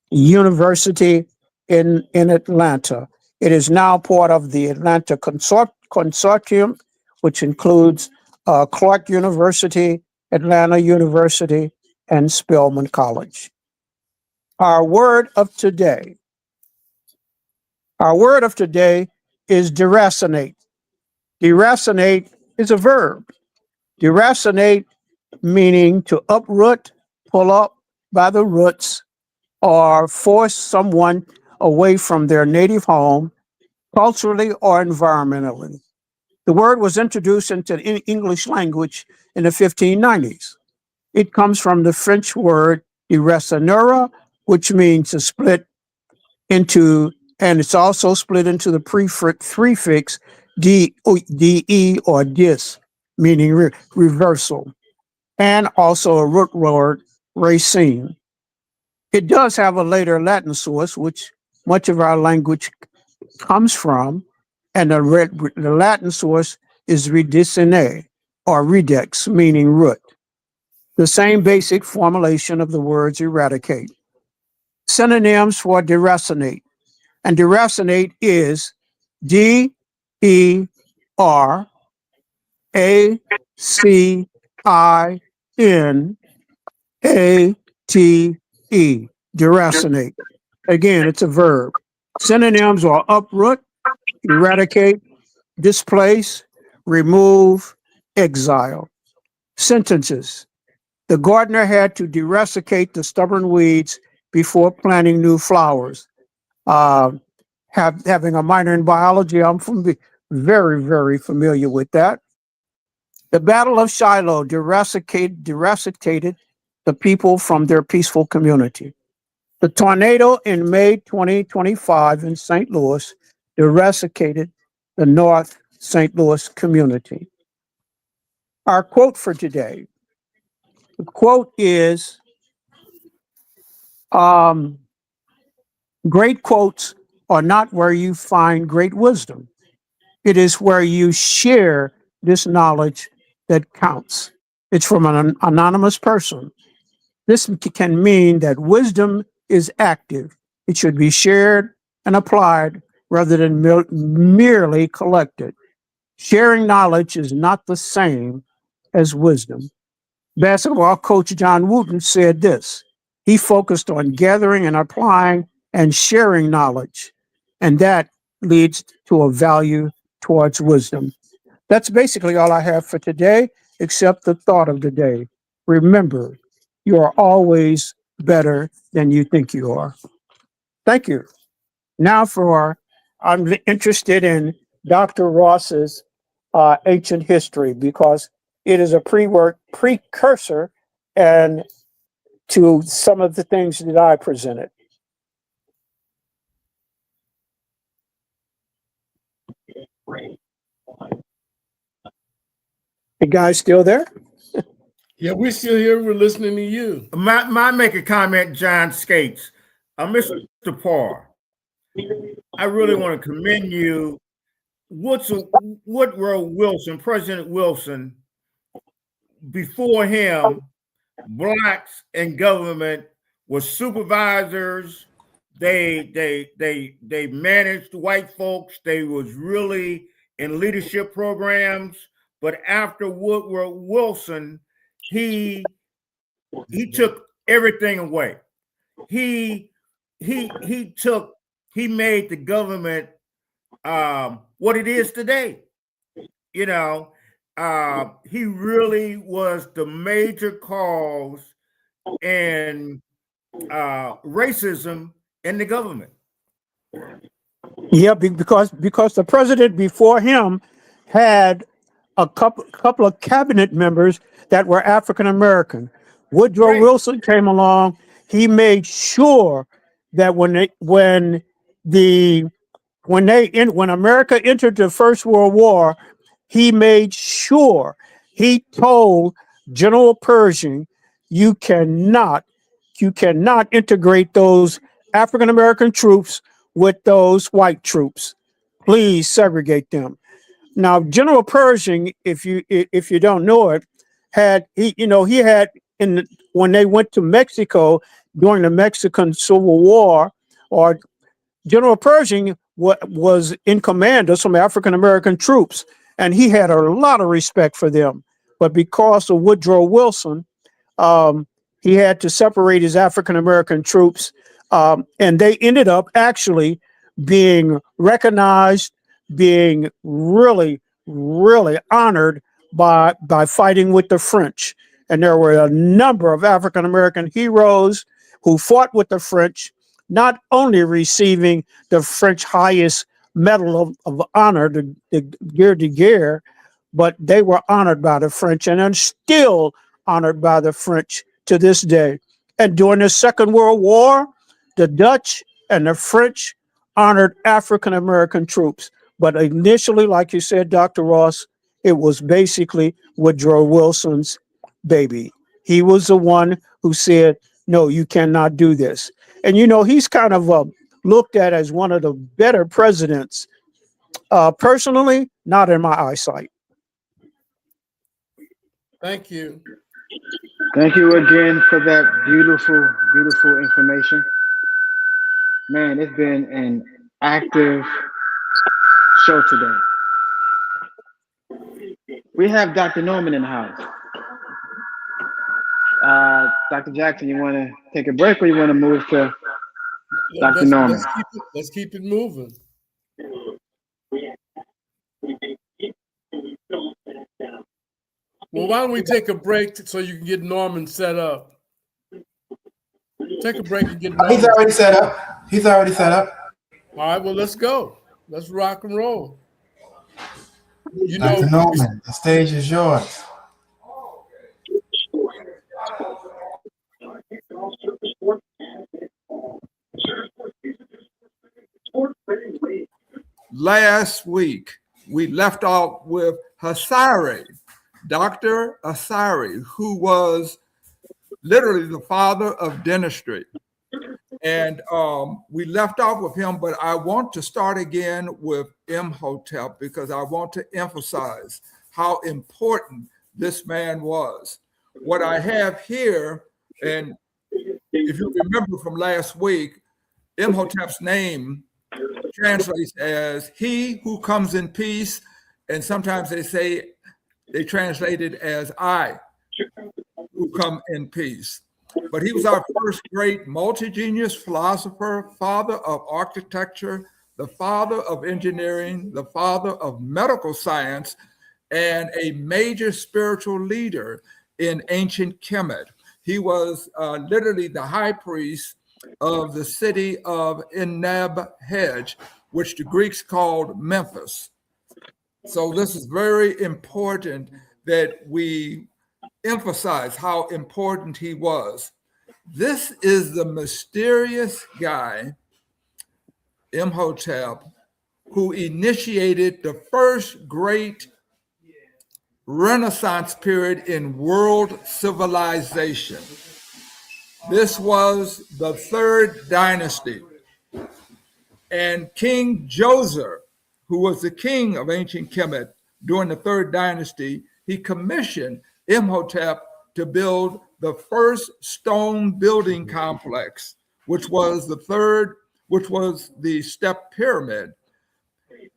university in Atlanta. It is now part of the Atlanta Consortium, which includes Clark University, Atlanta University, and Spelman College. Our word of today. Our word of today is deracinate. Deracinate is a verb. Deracinate meaning to uproot, pull up by the roots, or force someone away from their native home, culturally or environmentally. The word was introduced into the English language in the 1590s. It comes from the French word déracineur, which means to split into, and it's also split into the prefix de or dis, meaning reversal, and also a root word, racine. It does have a later Latin source, which much of our language comes from, and the Latin source is redicine or redex, meaning root. The same basic formulation of the words eradicate. Synonyms for deracinate. And deracinate is DERACINATE, deracinate. Again, it's a verb. Synonyms are uproot, eradicate, displace, remove, exile. Sentences. The gardener had to deracinate the stubborn weeds before planting new flowers. Having a minor in biology, I'm very familiar with that. The Battle of Shiloh deracinated the people from their peaceful community. The tornado in May 2025 in St. Louis deracinated the North St. Louis community. Our quote for today. The quote is, great quotes are not where you find great wisdom. It is where you share this knowledge that counts. It's from an anonymous person. This can mean that wisdom is active. It should be shared and applied rather than merely collected. Sharing knowledge is not the same as wisdom. Basketball coach John Wooden said this. He focused on gathering and applying and sharing knowledge, and that leads to a value towards wisdom. That's basically all I have for today, except the thought of the day. Remember, you are always better than you think you are. Thank you. Now I'm interested in Dr. Ross's ancient history because it is a precursor and to some of the things that I presented. You guys still there? Yeah, we're still here. We're listening to you. My make a comment, John Skates. Mr. Parr, I really want to commend you Woodrow Wilson, President Wilson, before him, blacks in government were supervisors. They managed white folks. They was really in leadership programs. But after Woodrow Wilson, he took everything away. He made the government what it is today. You know, he really was the major cause in racism in the government. Yeah, because the president before him had a couple of cabinet members that were African American. Woodrow Right. Wilson came along. He made sure that the when America entered the First World War, he made sure he told General Pershing, you cannot integrate those African American troops with those white troops. Please segregate them. Now, General Pershing, if you don't know it, he had when they went to Mexico during the Mexican Civil War, or General Pershing was in command of some African American troops, and he had a lot of respect for them. But because of Woodrow Wilson, um, he had to separate his African American troops, and they ended up actually being recognized, being really honored by fighting with the French. And there were a number of African American heroes who fought with the French, not only receiving the French highest medal of honor, the Guerre de Guerre, but they were honored by the French and are still honored by the French to this day. And during the Second World War, the Dutch and the French honored African American troops. But initially, like you said, Dr. Ross, it was basically Woodrow Wilson's baby. He was the one who said, no, you cannot do this. And, he's kind of looked at as one of the better presidents. Personally, not in my eyesight. Thank you. Thank you again for that beautiful information. Man, it's been an active show today. We have Dr. Norman in the house. Dr. Jackson, you want to take a break or you want to move to Dr. Norman? Let's keep it moving. Well, why don't we take a break so you can get Norman set up? Take a break and get Norman. He's already set up. All right, well, let's go. Let's rock and roll. Dr. Norman, the stage is yours. Last week, we left off with Hasari, Dr. Hasari, who was literally the father of dentistry. And we left off with him, but I want to start again with Imhotep because I want to emphasize how important this man was. What I have here, and if you remember from last week, Imhotep's name translates as he who comes in peace, and sometimes they translate it as I who come in peace. But he was our first great multi-genius philosopher, father of architecture, the father of engineering, the father of medical science, and a major spiritual leader in ancient Kemet. He was literally the high priest of the city of Eneb-Hej, which the Greeks called Memphis. So this is very important that we emphasize how important he was. This is the mysterious guy, Imhotep, who initiated the first great Renaissance period in world civilization. This was the third dynasty. And King Djoser, who was the king of ancient Kemet during the third dynasty, he commissioned Imhotep to build the first stone building complex, which was the step pyramid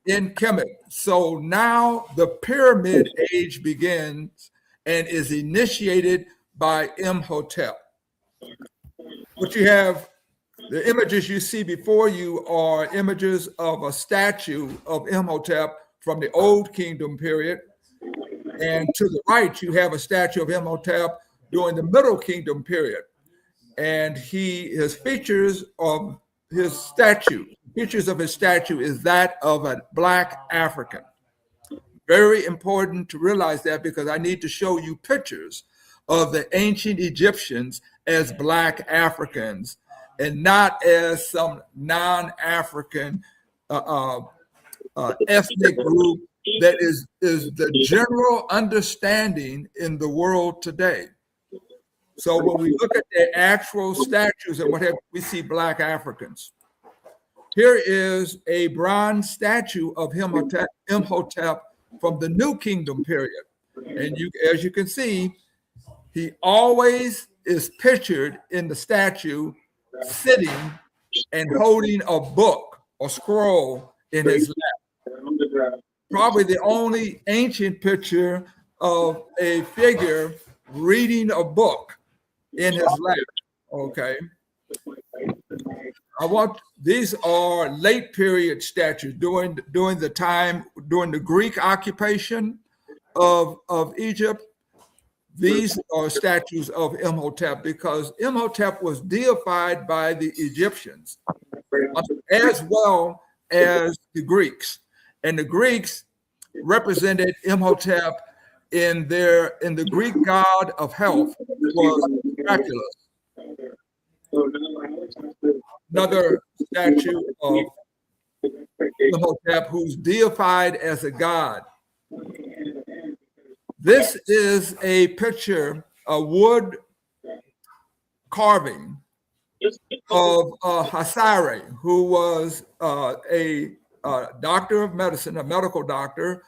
in Kemet. So now the pyramid age begins and is initiated by Imhotep. What you have, the images you see before you are images of a statue of Imhotep from the Old Kingdom period. And to the right, you have a statue of Imhotep during the Middle Kingdom period. And his features of his statue is that of a Black African. Very important to realize that, because I need to show you pictures of the ancient Egyptians as Black Africans and not as some non-African ethnic group that is the general understanding in the world today. So when we look at the actual statues and whatever, we see Black Africans. Here is a bronze statue of Imhotep from the New Kingdom period. And as you can see, he always is pictured in the statue sitting and holding a book or scroll in his lap. Probably the only ancient picture of a figure reading a book in his lap. Okay. These are late period statues during the Greek occupation of Egypt. These are statues of Imhotep because Imhotep was deified by the Egyptians as well as the Greeks. And the Greeks represented Imhotep in the Greek god of health was Dracula. Another statue of Imhotep who's deified as a god. This is a picture, a wood carving of Hasare, who was a doctor of medicine, a medical doctor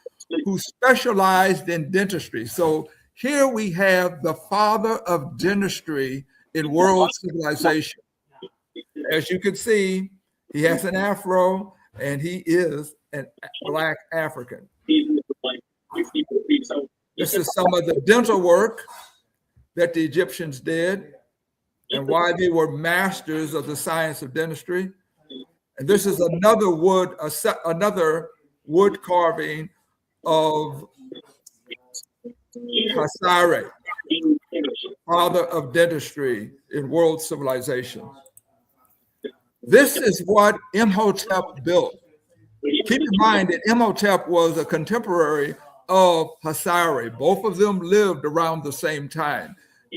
who specialized in dentistry. So here we have the father of dentistry in world civilization. As you can see, he has an afro and he is a Black African. This is some of the dental work that the Egyptians did and why they were masters of the science of dentistry. And this is another wood carving of Hasare, father of dentistry in world civilization. This is what Imhotep built. Keep in mind that Imhotep was a contemporary of Hasare. Both of them lived around the same time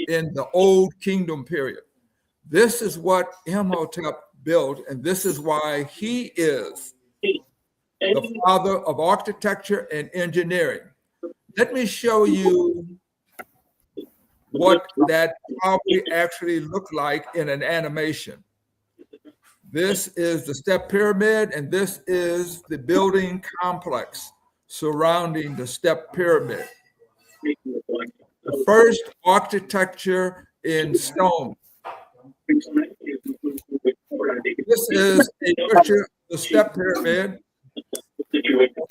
in the Old Kingdom period. This is what Imhotep built, and this is why he is the father of architecture and engineering. Let me show you what that probably actually looked like in an animation. This is the step pyramid, and this is the building complex surrounding the step pyramid. The first architecture in stone. This is a picture of the step pyramid.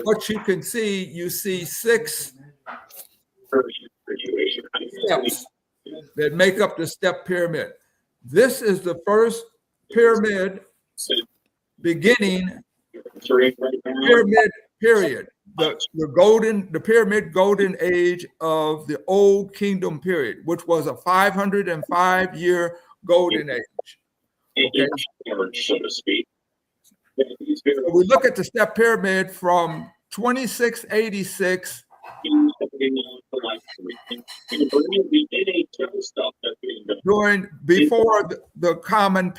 What you can see, you see 6 steps that make up the step pyramid. This is the first pyramid beginning pyramid period, the pyramid golden age of the Old Kingdom period, which was a 505-year golden age. Okay. So we look at the step pyramid from 2686 before the common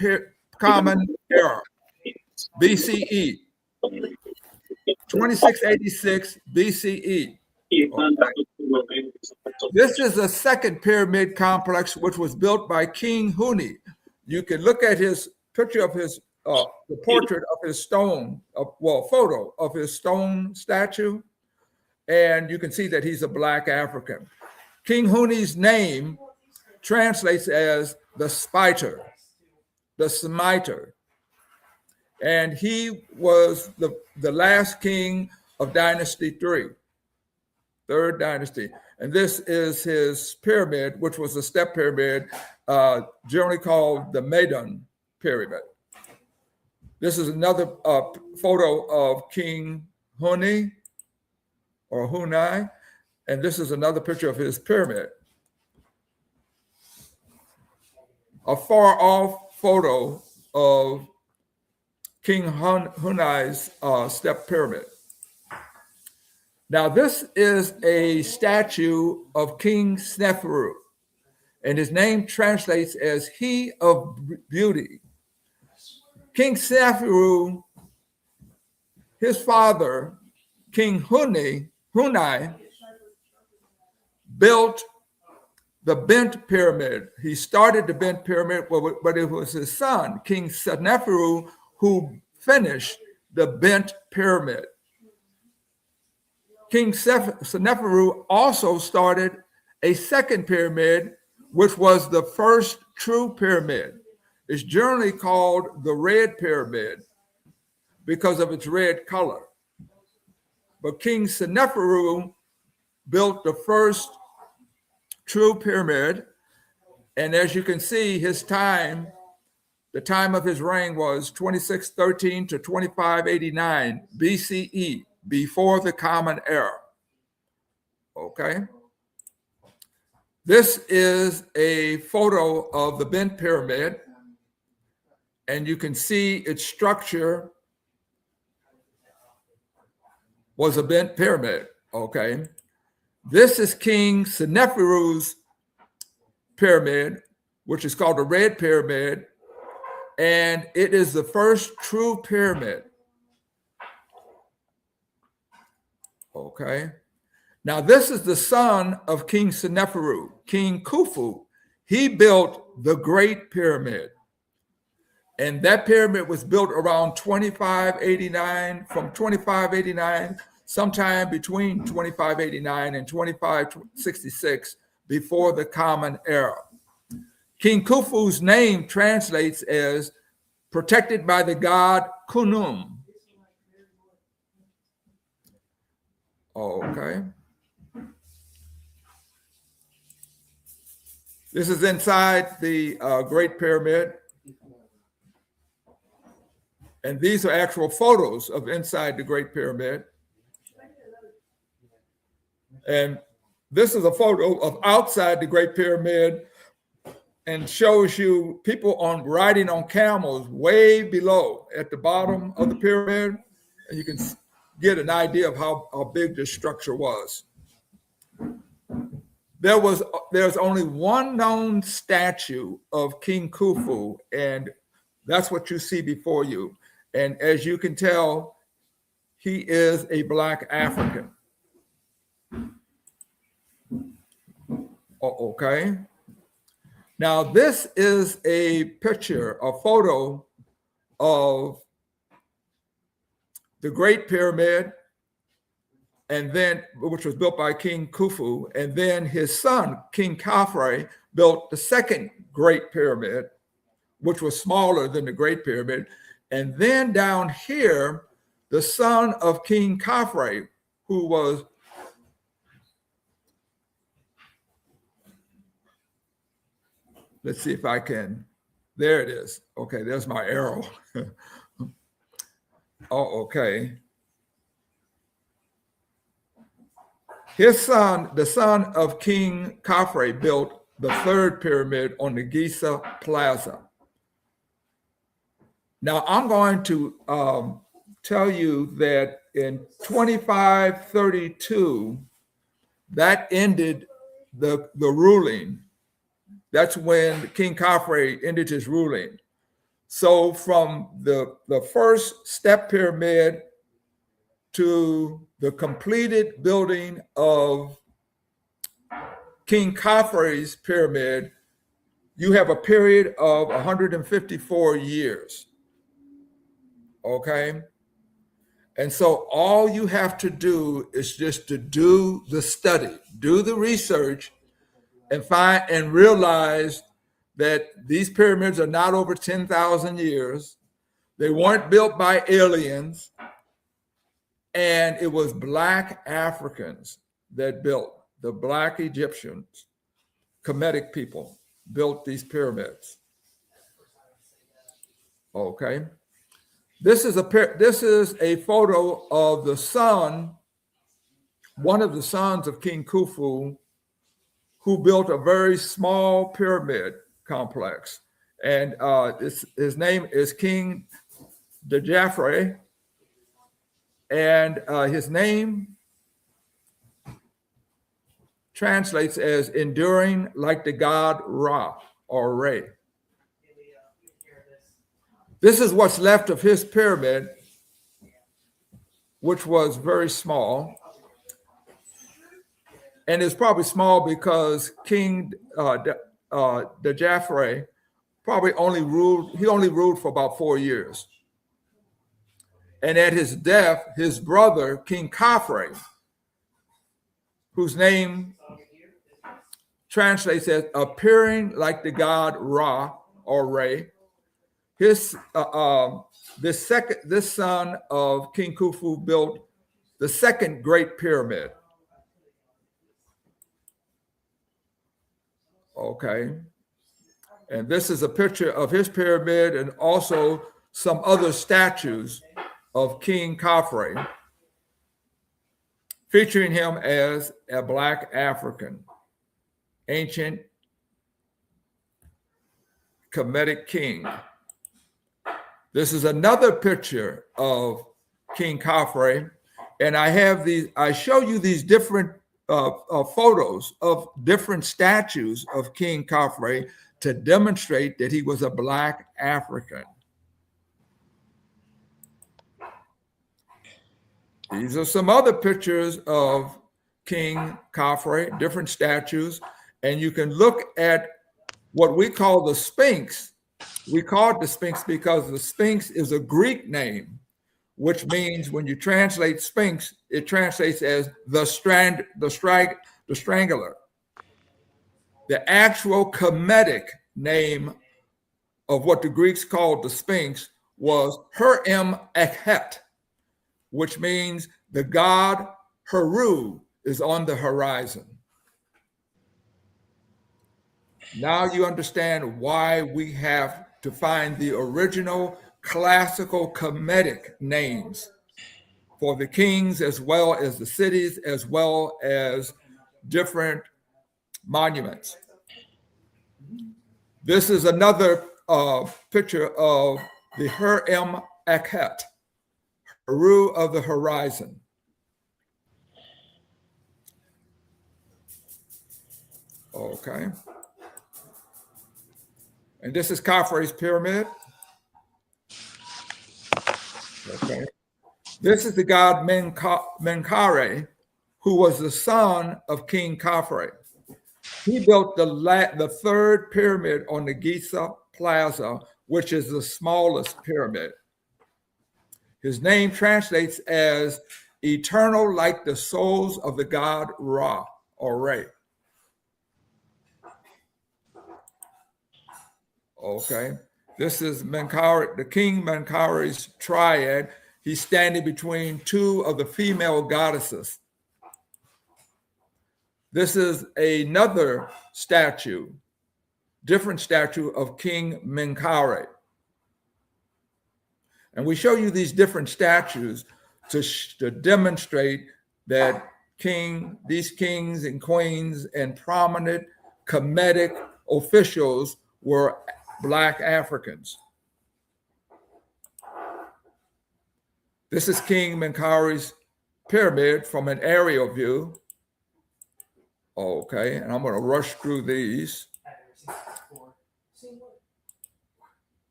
era, BCE, 2686 BCE. Okay. This is a second pyramid complex which was built by King Huni. You can look at his picture of his the portrait of his stone, photo of his stone statue, and you can see that he's a Black African. King Huni's name translates as the smiter, and he was the last king of Dynasty 3, third dynasty. And this is his pyramid, which was a step pyramid, generally called the Meidon pyramid. This is another photo of King Huni or Hunai, and this is another picture of his pyramid. A far off photo of King Hunai's step pyramid. Now, this is a statue of King Sneferu, and his name translates as He of Beauty. King Sneferu, his father, King Hunai, built the bent pyramid. He started the bent pyramid, but it was his son, King Sneferu, who finished the bent pyramid. King Sneferu also started a second pyramid, which was the first true pyramid. It's generally called the red pyramid because of its red color. But King Sneferu built the first true pyramid, and as you can see, his time, the time of his reign was 2613 to 2589 BCE, before the Common Era. Okay. This is a photo of the bent pyramid, and you can see its structure was a bent pyramid. Okay. This is King Sneferu's pyramid, which is called the Red Pyramid, and it is the first true pyramid. Okay. Now, this is the son of King Sneferu, King Khufu. He built the Great Pyramid, and that pyramid was built around 2589, from 2589, sometime between 2589 and 2566, before the Common Era. King Khufu's name translates as protected by the god Khnum. Okay. This is inside the Great Pyramid. And these are actual photos of inside the Great Pyramid. And this is a photo of outside the Great Pyramid, and shows you people riding on camels way below at the bottom of the pyramid. And you can get an idea of how big this structure was. There's only one known statue of King Khufu, and that's what you see before you. And as you can tell, he is a Black African. Okay. Now, this is a picture, a photo of the Great Pyramid, and then, which was built by King Khufu, and then his son, King Khafre, built the second Great Pyramid, which was smaller than the Great Pyramid. And then down here, the son of King Khafre, who was let's see if I can, there it is. Okay, there's my arrow. Oh, okay. His son, the son of King Khafre, built the third pyramid on the Giza Plaza. Now, I'm going to tell you that in 2532, that ended the ruling. That's when King Khafre ended his ruling. So from the first step pyramid to the completed building of King Khafre's pyramid, you have a period of 154 years. Okay. And so all you have to do is just to do the study, do the research, and find and realize that these pyramids are not over 10,000 years. They weren't built by aliens, and it was Black Africans that built, the Black Egyptians, Kemetic people built these pyramids. Okay. This is a photo of the son, one of the sons of King Khufu, who built a very small pyramid complex. And his name is King Djafre. And his name translates as enduring like the god Ra or Re. This is what's left of his pyramid, which was very small. And it's probably small because King Djafre probably only ruled for about 4 years. And at his death, his brother, King Khafre, whose name translates as appearing like the god Ra or Re, this son of King Khufu built the second Great Pyramid. Okay. And this is a picture of his pyramid and also some other statues of King Khafre, featuring him as a Black African, ancient Kemetic king. This is another picture of King Khafre, and I show you these different photos of different statues of King Khafre to demonstrate that he was a Black African. These are some other pictures of King Khafre, different statues, and you can look at what we call the Sphinx. We call it the Sphinx because the Sphinx is a Greek name, which means when you translate Sphinx, it translates as the strangler. The actual Kemetic name of what the Greeks called the Sphinx was Her-em-Ekhet, which means the god Heru is on the horizon. Now you understand why we have to find the original classical Kemetic names for the kings as well as the cities as well as different monuments. This is another picture of the Her-em-Ekhet, Heru of the horizon. Okay. And this is Khafre's pyramid. Okay. This is the god Menkaure, who was the son of King Khafre. He built the third pyramid on the Giza Plaza, which is the smallest pyramid. His name translates as eternal like the souls of the god Ra or Re. Okay. This is Menkaure, the King Menkaure's triad. He's standing between two of the female goddesses. This is another statue, different statue of King Menkaure. And we show you these different statues to demonstrate that these kings and queens and prominent Kemetic officials were Black Africans. This is King Menkaure's pyramid from an aerial view. Okay, and I'm going to rush through these.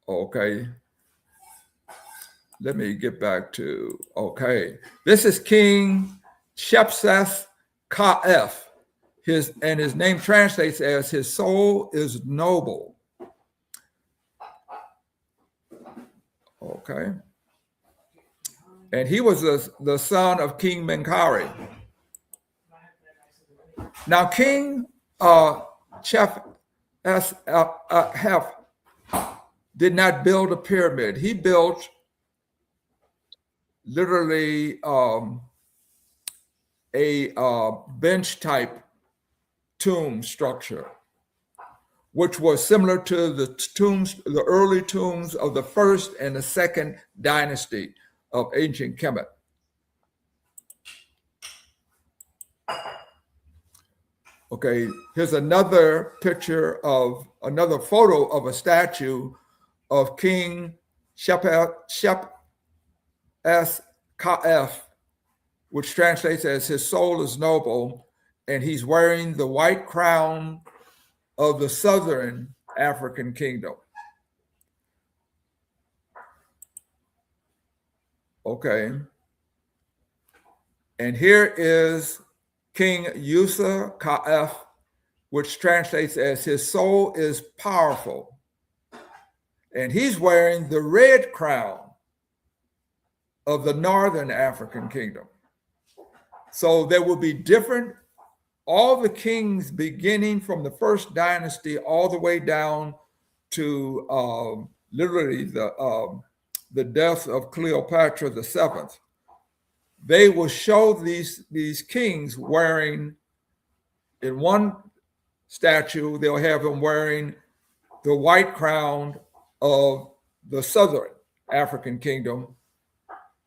Okay. Let me get back to, okay. This is King Shepseth Ka'ef. His name translates as his soul is noble. Okay. And he was the son of King Menkari. Now, King Chef Hef did not build a pyramid. He built literally a bench type tomb structure, which was similar to the early tombs of the first and the second dynasty of ancient Kemet. Okay, here's another photo of a statue of King Shep S. Kaf, which translates as his soul is noble, and he's wearing the white crown of the southern African kingdom. Okay. And here is King Yusa Kaf, which translates as his soul is powerful. And he's wearing the red crown of the northern African kingdom. So there will be different, all the kings beginning from the first dynasty all the way down to literally the death of Cleopatra VII. They will show these kings wearing, in one statue, they'll have them wearing the white crown of the southern African kingdom.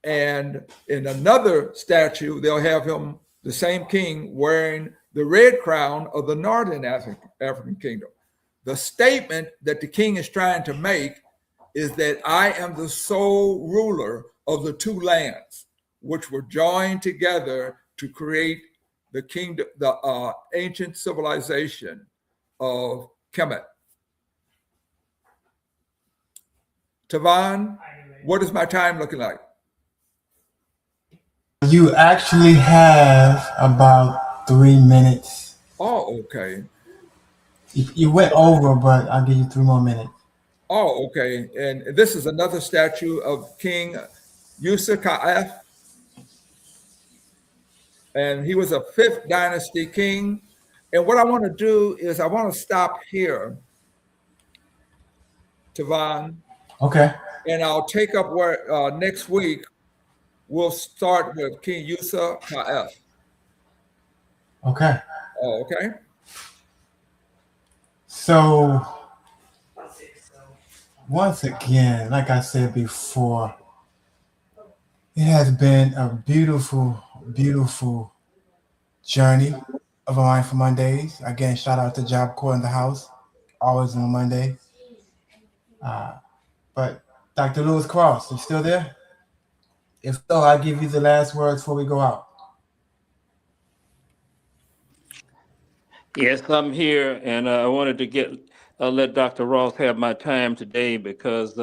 And in another statue, they'll have him, the same king, wearing the red crown of the northern African kingdom. The statement that the king is trying to make is that I am the sole ruler of the two lands, which were joined together to create the kingdom, the ancient civilization of Kemet. Tavan, what is my time looking like? You actually have about 3 minutes. Oh, okay. You went over, but I'll give you 3 more minutes. Oh, okay. And this is another statue of King Yusa Kaf. And he was a 5th dynasty king. And what I want to do is I want to stop here, Tavan. Okay. And I'll take up where next week we'll start with King Yusa Kaf. Okay. Oh, okay. So, once again, like I said before, it has been a beautiful, beautiful journey of a Mindful Mondays. Again, shout out to Job Corps in the house, always on Monday. But Dr. Lewis Cross, you still there? If so, I'll give you the last words before we go out. Yes, I'm here, and I wanted to let Dr. Ross have my time today because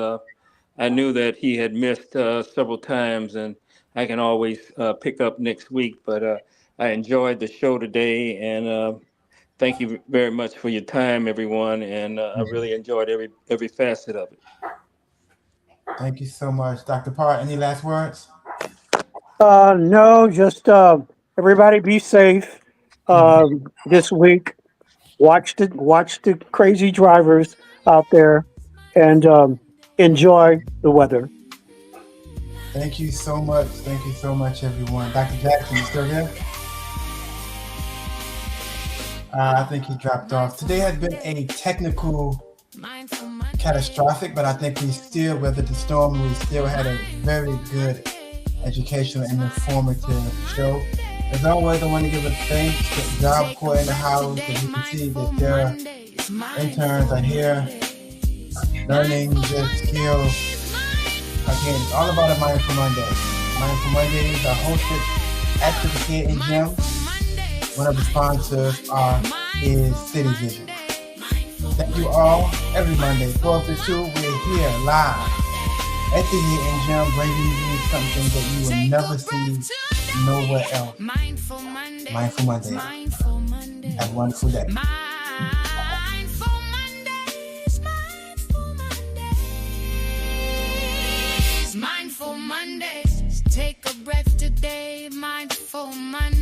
I knew that he had missed several times, and I can always pick up next week. But I enjoyed the show today, and thank you very much for your time, everyone. And I really enjoyed every facet of it. Thank you so much. Dr. Parr, any last words? No, just everybody be safe this week. Watch the crazy drivers out there, and enjoy the weather. Thank you so much. Thank you so much, everyone. Dr. Jackson, you still there? I think he dropped off. Today has been a technical catastrophic, but I think we still weathered the storm. We still had a very good educational and informative show. As always, I want to give a thanks to Job Corps in the house, and you can see that their interns are here learning their skills. Again, it's all about a Mindful Monday. Mindful Mondays are hosted at the Kid and Gym. One of the sponsors is City Vision. Thank you all. Every Monday, 12 to 2, we're here live at the Hidden Gym, bringing you something that you will never see nowhere else. Mindful Monday. Have a wonderful day. Mindful Mondays. Take a breath today, mindful Monday.